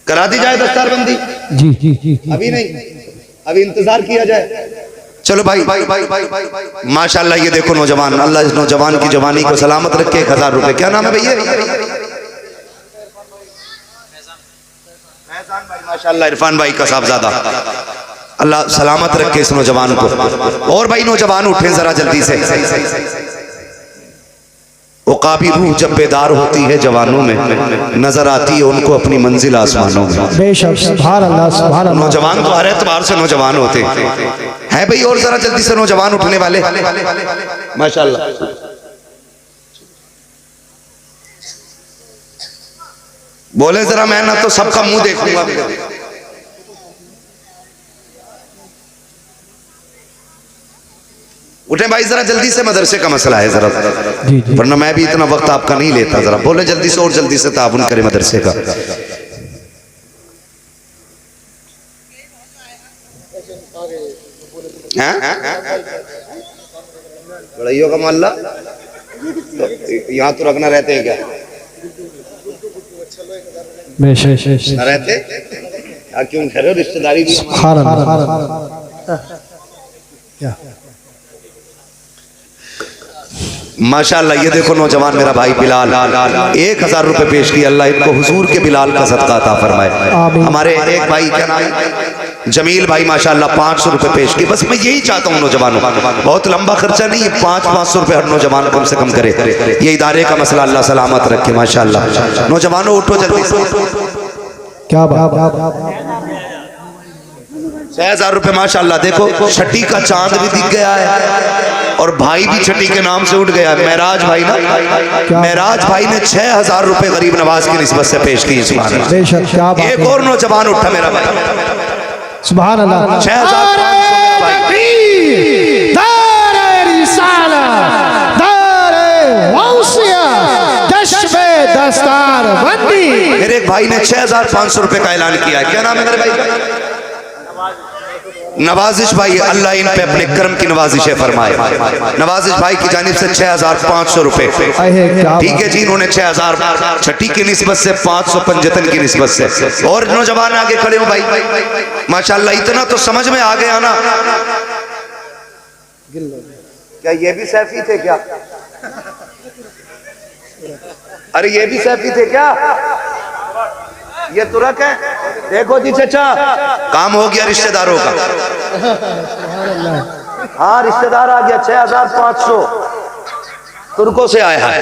Speaker 1: करा दी जाए दस्तारबंदी? जी। अभी नहीं, अभी इंतजार किया जाए। चलो भाई माशाल्लाह। ये देखो नौजवान, अल्लाह इस नौजवान की जवानी को सलामत रखे। 1000 रुपए। क्या नाम है भैया? माशाल्लाह इरफान भाई का साहबजादा, अल्लाह सलामत रखे इस नौजवान को। और भाई नौजवान उठे जरा जल्दी से। उकाबी रूह जब बेदार होती है जवानों में, नजर आती है उनको अपनी मंजिल आसमानों में।
Speaker 3: बेशक सुभान अल्लाह सुभान अल्लाह।
Speaker 1: नौजवान तो हर एतबार से नौजवान होते हैं भाई। और जरा जल्दी से नौजवान उठने वाले माशाल्लाह। बोले जरा मैं ना तो सबका मुंह देखूंगा। उठे भाई जरा जल्दी से, मदरसे का मसला है जरा, वरना मैं भी इतना वक्त आपका नहीं लेता। जरा बोले जल्दी से और जल्दी से ताबुन करे मदरसे का। लड़ाइयों का मोहल्ला तो यहाँ तो रखना रहते हैं क्या? न रहते क्यों कह रहे हो? रिश्तेदारी भी माशाअल्लाह। ये देखो नौजवान मेरा भाई बिलाल 1000 रुपए पेश किया। अल्लाह इनको हुजूर के बिलाल का सदका अता फरमाए। हमारे एक भाई क्या नाम है, जमील भाई, माशाअल्लाह 500 रुपए पेश किए। बस मैं यही चाहता हूँ नौजवानों, बहुत लंबा खर्चा नहीं, 500 रुपए हर नौजवान कम से कम करे। ये इदारे का मसला अल्लाह सलामत रखे माशाअल्लाह। नौजवानों उठो जल्दी से। क्या बात, 6000 रुपए माशाअल्लाह। देखो छठी का चांद भी दिख गया है और भाई भी छठी के नाम से उठ गया है। महराज भाई ना, महराज भाई ने 6000 रुपए गरीब नवाज की निस्बत से पेश की। एक और नौजवान उठा मेरा भाई, सुभान अल्लाह। 6500 मेरे एक भाई ने 6500 रुपए का ऐलान किया है। क्या नाम है मेरे भाई का? नवाजिश भाई, अल्लाह इन पे अपने कर्म की नवाजिशें फरमाए। नवाजिश भाई की जानिब से 6500 रुपए, ठीक है जी। इन्होंने 6000 छठी की निस्बत से, 500 पंजतन की निस्बत से। और नौजवान आगे खड़े हो भाई माशाअल्लाह। इतना तो समझ में आ गया ना। क्या ये भी सैफी थे क्या? अरे ये भी सैफी थे क्या? ये तुरक है। देखो जी चचा, काम हो गया रिश्तेदारों का। हाँ रिश्तेदार आ गया। 6500 तुर्कों से आया है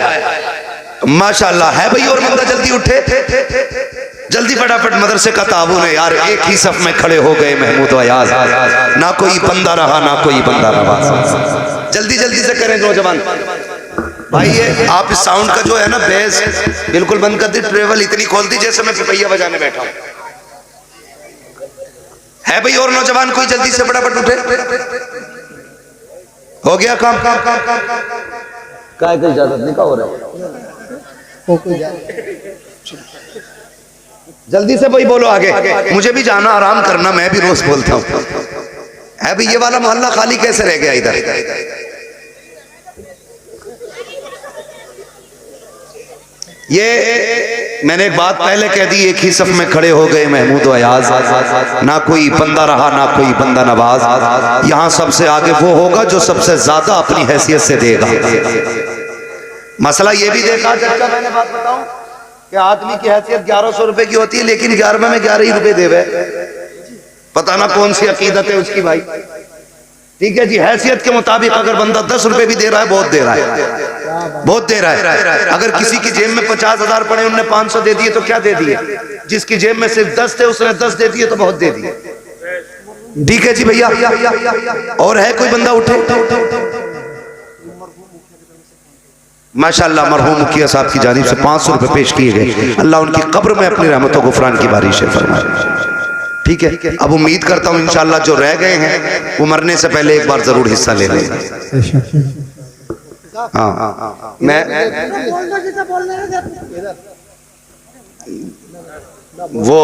Speaker 1: माशाअल्लाह। है भाई और बंदा जल्दी उठे, जल्दी फटाफट मदरसे का ताबून है यार। एक ही सफ में खड़े हो गए महमूद अयाज, ना कोई बंदा रहा ना कोई बंदा रहा। जल्दी जल्दी से करें नौजवान भाई। ये आप इस साउंड का जो है ना बेस बिल्कुल बंद कर दी। ट्रेवल इतनी खोल दी जैसे मैं पिपैया बजाने बैठा हूं। है भाई और नौजवान कोई जल्दी से फटाफट उठे। हो गया काम? क्या कोई इजाजत नहीं का हो रहा है? जल्दी से भाई बोलो आगे। मुझे भी जाना, आराम करना, मैं भी रोज बोलता हूँ। है भाई ये वाला मोहल्ला खाली कैसे रह गया इधर? ये मैंने एक बात पहले कह दी, एक ही सफ में खड़े हो गए महमूद अयाज, ना कोई बंदा रहा ना कोई बंदा नवाज। यहाँ सबसे आगे वो होगा जो सबसे ज्यादा अपनी हैसियत से देगा। मसला ये भी देखा चाचा, मैंने बात बताऊं कि आदमी की हैसियत 1100 रुपए की होती है, लेकिन 11वें में 11 ही रुपए देवे। पता ना कौन सी अकीदत है उसकी भाई। ठीक है जी, हैसियत के मुताबिक अगर बंदा 10 रुपए भी दे रहा है, बहुत दे रहा है, बहुत दे रहा है। अगर किसी की जेब में 50,000 पड़े, उन्होंने 500 दे दिए तो क्या दे दिए? जिसकी जेब में सिर्फ 10 थे उसने 10 दे दिए तो बहुत दे दिए। ठीक है जी भैया। और है कोई बंदा उठे? माशाअल्लाह मरहूम मुखिया साहब की जानिब से 500 रुपए पेश किए गए। अल्लाह उनकी कब्र में अपनी रहमतों गुफरान की बारिश फरमाए। ठीक है, अब उम्मीद करता हूँ इंशाअल्लाह जो रह गए हैं वो मरने से पहले एक बार जरूर हिस्सा ले लेंगे। हाँ मैं वो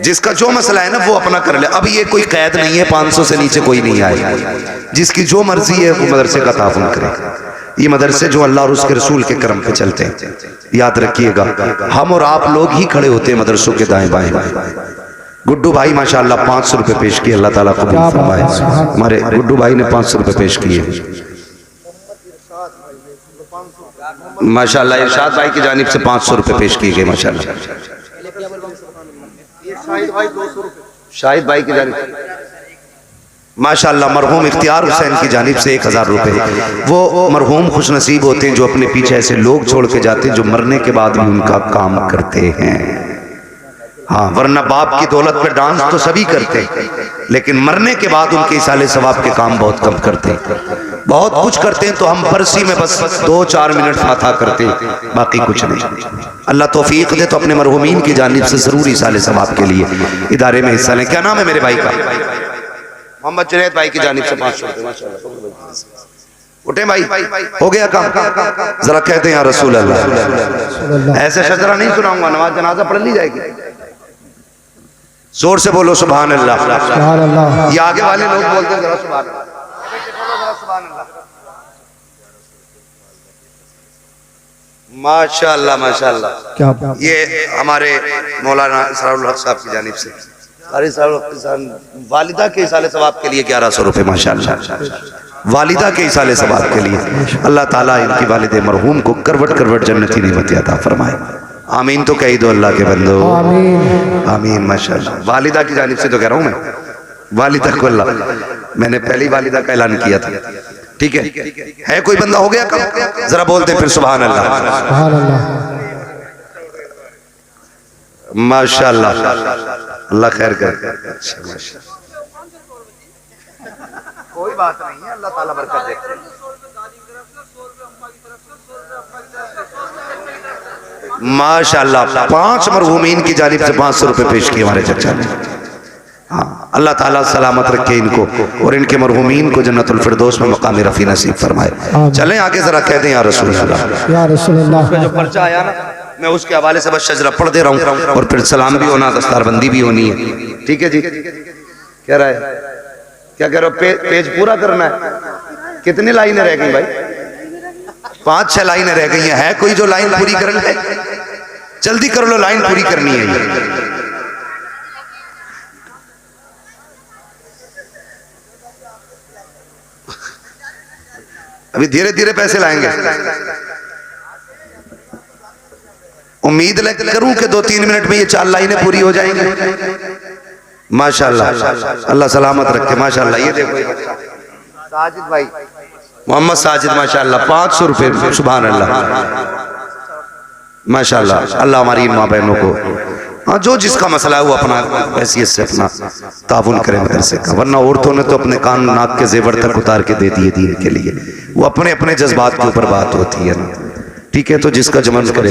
Speaker 1: जिसका जो मसला है ना वो अपना कर ले। अब ये कोई कैद नहीं है, 500 से नीचे कोई नहीं आएगा। जिसकी जो मर्जी है वो मदरसे का ताउन करे। ये मदरसे जो अल्लाह और उसके रसूल के करम पे चलते हैं, याद रखिएगा। हम और आप लोग ही खड़े होते हैं मदरसों के दाएं बाएं। गुड्डू भाई माशाअल्लाह 500 रुपए पेश किए, अल्लाह ताला कबूल फरमाए। हमारे गुड्डू भाई ने 500 रुपए पेश किए माशाअल्लाह। इरशाद भाई की जानिब से 500 रुपए पेश किए गए माशाअल्लाह। शाहिद भाई की जानिब माशाअल्लाह। मरहूम इख्तियार हुसैन की जानिब से 1000 रुपए। वो मरहूम खुश नसीब होते हैं जो अपने पीछे ऐसे लोग छोड़ के जाते हैं जो मरने के बाद भी उनका काम करते हैं। हाँ, वरना बाप की दौलत पे डांस तो सभी करते, लेकिन मरने के बाद उनके इसाले सवाब के काम बहुत कम करते। बहुत कुछ करते हैं तो हम बरसी में बस 2-4 मिनट माथा करते, बाकी कुछ नहीं। अल्लाह तौफीक दे तो अपने मरहूमीन की जानिब से जरूर इसाले सवाब के लिए इदारे में हिस्सा लें। क्या नाम है मेरे भाई का? मोहम्मद जुनैद भाई की जानिब से 500 रुपये। माशाल्लाह, उठे भाई, हो गया काम। जरा कहते हैं या रसूल अल्लाह। ऐसे शजरा नहीं सुनाऊंगा, नमाज जनाजा पढ़ ली जाएगी। जोर से बोलो सुभान अल्लाह। ये आगे वाले लोग बोलते हैं जरा सुभान अल्लाह। माशाल्लाह माशाल्लाह। क्या ये हमारे मौलाना सरारुल हक साहब की जानिब से वालिदा के इसाले सवाब के लिए 1100 रुपये। माशाल्लाह, वालिदा के इसाले सवाब के लिए अल्लाह ताला इनकी वालिदे मरहूम को करवट करवट जन्नती नेमत अता फरमाए। आमीन तो कही दो अल्लाह के बंदो, आमीन। माशाल्लाह, वालिदा की जानिब से तो कह रहा हूँ मैं, वालिदा को अल्लाह, मैंने पहली वालिदा का ऐलान किया था। ठीक है कोई बंदा हो गया कब? जरा बोलते फिर सुभान अल्लाह। माशाल्लाह, अल्लाह खैर कर। कोई बात नहीं है, अल्लाह ताला बरकत दे। माशाल्लाह, 5 मरहूमीन की जानिब से 500 रुपए पेश किए हमारे चचा ने। हाँ, अल्लाह ताला सलामत रखे इनको और इनके मरहूमीन को जन्नतुल फिरदौस में मकाम रफी नसीब फरमाए। चलें आगे, जरा कह दें या रसूल अल्लाह। या रसूल अल्लाह। जो पर्चा आया ना, मैं उसके हवाले से बस शजरा पढ़ दे रहा हूँ और फिर सलाम भी होना, दस्तारबंदी भी होनी है। ठीक है जी, कह रहा है क्या कह रहे हो? पेज पूरा करना है। कितनी लाइनें रह गई भाई? 5-6 लाइनें रह गई हैं। है कोई जो लाइन पूरी करनी है? जल्दी कर लो, लाइन पूरी करनी है ये। अभी धीरे धीरे पैसे लाएंगे। उम्मीद करूं कि 2-3 मिनट में ये 4 लाइनें पूरी हो जाएंगी। माशाल्लाह, अल्लाह सलामत रखे। माशाल्लाह, ये देखो साजिद भाई, मोहम्मद साजिद, माशाल्लाह 500 रुपये। सुभान अल्लाह, माशाल्लाह। अल्लाह हमारी इन माँ बहनों को, हाँ, जो जिसका मसला है वो अपना हैसियत से अपना ताउन करे मदरसे का, वरना औरतों ने तो अपने कान नाक के जेवर तक उतार के दे दिए दीन के लिए। वो अपने अपने जज्बात के ऊपर बात होती है ना। ठीक है, तो जिसका जमन करे।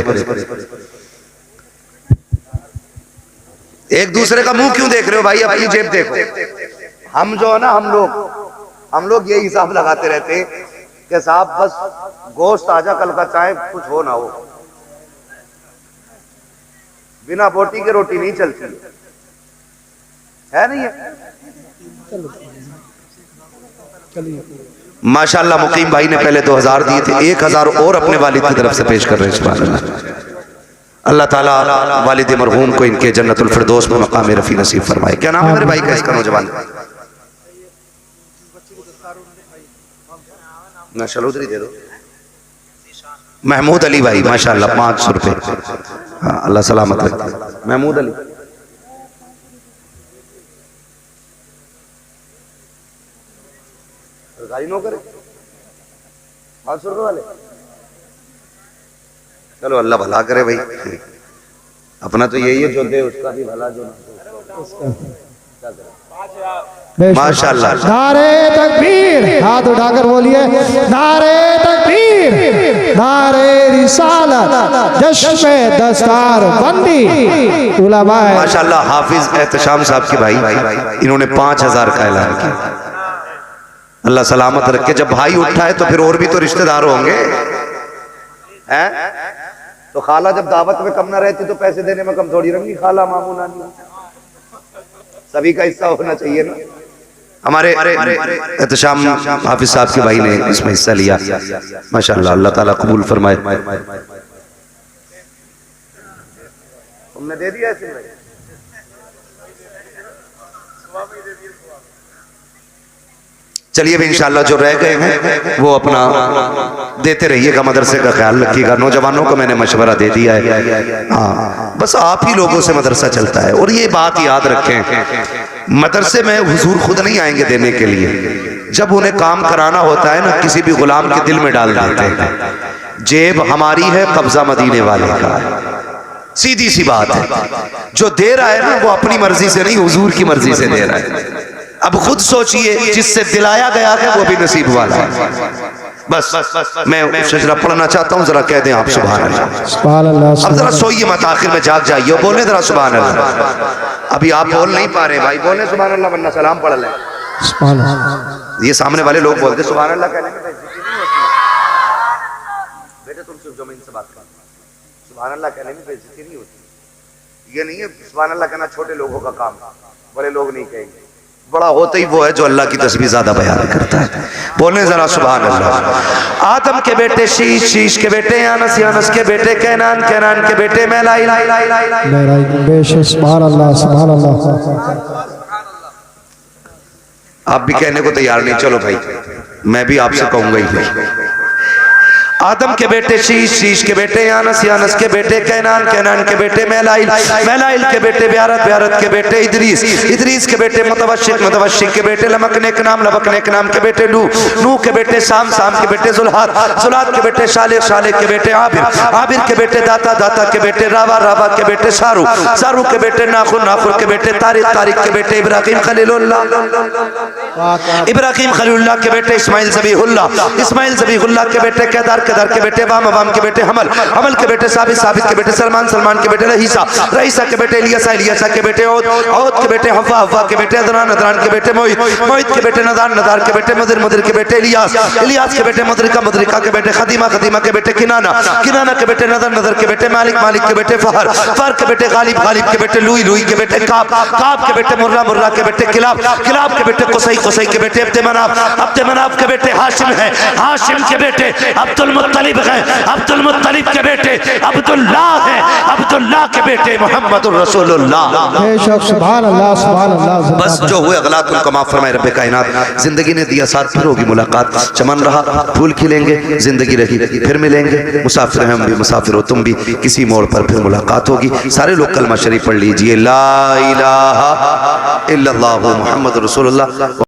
Speaker 1: एक दूसरे का मुंह क्यों देख रहे हो भाई? अपनी जेब देखो। हम जो है ना, हम लोग ये हिसाब लगाते रहते हैं कि साहब बस गोश्त ताजा, कल का चाहे कुछ हो ना हो, बिना बोटी के रोटी नहीं चलती है। नहीं है? माशाल्लाह, मुकीम भाई ने पहले 2000 दिए थे, 1000 और अपने वालिद की तरफ से पेश कर रहे हैं। सुभान अल्लाह। अल्लाह ताला वालिद मरहूम को इनके जन्नतुल फिरदौस में मकाम रफी नसीब फरमाए। क्या नाम है मेरे भाई का, इसका नौजवान? चलो उधर ही दे दो। महमूद अली भाई, माशाल्लाह 500 रुपये। हाँ, अल्लाह सलामत रखे। महमूद अली, सरकारी नौकर, 500 रुपये वाले। चलो अल्लाह भला करे भाई, अपना तो यही है, जो दे उसका भी भला, जो माशाल्लाह।
Speaker 4: नारे तकबीर, हाथ उठाकर बोलिए नारे तकबीर, नारे रिसालत, जश्न दस्तार बंदी उलमा।
Speaker 1: माशाल्लाह, हाफिज एहतशाम साहब के भाई, इन्होंने 5000 का ऐलान किया। अल्लाह सलामत रखे। जब भाई उठा है तो फिर और भी तो रिश्तेदार होंगे, हैं? तो खाला जब दावत में कम ना रहती तो पैसे देने में कम थोड़ी रंगी। खाला, मामू, नानी, सभी का हिस्सा होना चाहिए ना। हमारे एहतशाम हाफिज साहब के भाई ने इसमें हिस्सा लिया। माशाल्लाह, अल्लाह ताला कबूल फरमाए। तुमने दे दिया ऐसे भाई? चलिए भी इंशाल्लाह जो रह गए हैं वो अपना देते रहिएगा, मदरसे का ख्याल रखिएगा। नौजवानों को मैंने मशवरा दे दिया है। हाँ, बस आप ही लोगों से मदरसा चलता है। और ये बात याद रखें, मदरसे में हुजूर खुद नहीं आएंगे देने के लिए। जब उन्हें काम कराना होता है ना, किसी भी गुलाम के दिल में डाल देते हैं। जेब हमारी है, कब्जा मदीने वाले का है। सीधी सी बात है। जो दे रहा है ना वो अपनी मर्जी से नहीं, हुजूर की मर्जी से दे रहा है। अब खुद सोचिए, जिससे दिलाया गया है वो भी नसीब वाला है। बस मैं शजरा पढ़ना चाहता हूँ, जरा कह दें आप सुभान अल्लाह। अब जरा सोइए मत, आखिर में जाग जाइए, बोले जरा सुभान अल्लाह। अभी आप बोल नहीं पा रहे भाई, बोले सुभान अल्लाह, वरना सलाम पढ़ लें। ये सामने वाले लोग बोलते सुभान अल्लाह कहने में बेइज्जती नहीं होती। बेटे तुम सिर्फ जमीन से बात करो, सुभान अल्लाह कहने में बेइज्जती नहीं होती। ये नहीं है सुभान अल्लाह कहना छोटे लोगों का काम, बड़े लोग नहीं कहेंगे। बड़ा होता ही वो है जो अल्लाह की तस्बीह ज्यादा बयान करता है। बोले जरा सुभान अल्लाह। आदम के बेटे शीश, शीश के बेटे यानस, यानस के बेटे कैनान, कैनान के बेटे मैलाई,
Speaker 4: सुभान अल्लाह, सुभान अल्लाह।
Speaker 1: आप भी कहने को तैयार नहीं, चलो भाई मैं भी आपसे कहूंगा ही भाई। आदम के बेटे शीश, शीश के बेटे यानस, यानस के बेटे कैनान, कैनान के बेटे मैलाइल, मैलाइल के बेटे ब्यारत, ब्यारत के बेटे इदरीस, इदरीस के बेटे मुतवश्शिक, मुतवश्शिक के बेटे लमकने के नाम, लमकने के नाम के बेटे नूह, नूह के बेटे शाम, शाम के बेटे जुल्हाद, जुल्हाद के बेटे शालिक, शालिक के बेटे आबिर, आबिर के बेटे दाता, दाता के बेटे रावा, रावा के बेटे सारू, सारू के बेटे नाखुर, नाखुर के बेटे तारिक, तारिक के बेटे इब्राहिम खलीलुल्लाह, इब्राहिम खलीलुल्लाह के बेटे इस्माइल ज़बीहुल्लाह, इस्माइल ज़बीहुल्लाह के बेटे केदार, केदार के बेटे वाम, वाम के बेटे हमल, हमल के बेटे साबित, साबित के बेटे सलमान, सलमान के बेटे रहीसा, रहीसा के बेटे इलियासा, इलियासा के बेटे औद, औद के बेटे हव्वा, हव्वा के बेटे अदनान, अदनान के बेटे मोहित, मोहित के बेटे नदार, नदार के बेटे मुदिर, मुदिर के बेटे इलियास, इलियास के बेटे मुदरिका, मुदरिका के बेटे खदीमा, खदीमा के बेटे किनाना, किनाना के बेटे नदर, नदर के बेटे मालिक, मालिक के बेटे फहर, फहर के बेटे गालिब, गालिब के बेटे लुई, लुई के बेटे काब, काब के बेटे मुर्रा, मुर्रा के बेटे किलाब, किलाब के बेटे कुसई, कुसई के बेटे अब्द मनाफ, अब्द मनाफ के बेटे हाशिम है, हाशिम के बेटे अब्दुल मुत्तलिब है, अब्दुल मुत्तलिब के बेटे अब्दुल्लाह है, अब्दुल्लाह के बेटे मोहम्मदुर रसूलुल्लाह।
Speaker 4: सुभान अल्लाह, सुभान अल्लाह।
Speaker 1: बस जो हुए अगला तुमको माफ फरमाए रब्बे कायनात। जिंदगी ने दिया साथ, फिर होगी मुलाकात, चमन रहा फूल खिलेंगे, जिंदगी रही फिर मिलेंगे, मुसाफिर हैं हम भी, मुसाफिर हो तुम भी, किसी मोड़ पर फिर मुलाकात होगी। सारे लोग कलमा शरीफ पढ़ लीजिए, ला इलाहा इल्लल्लाहु मुहम्मदुर रसूलुल्लाह।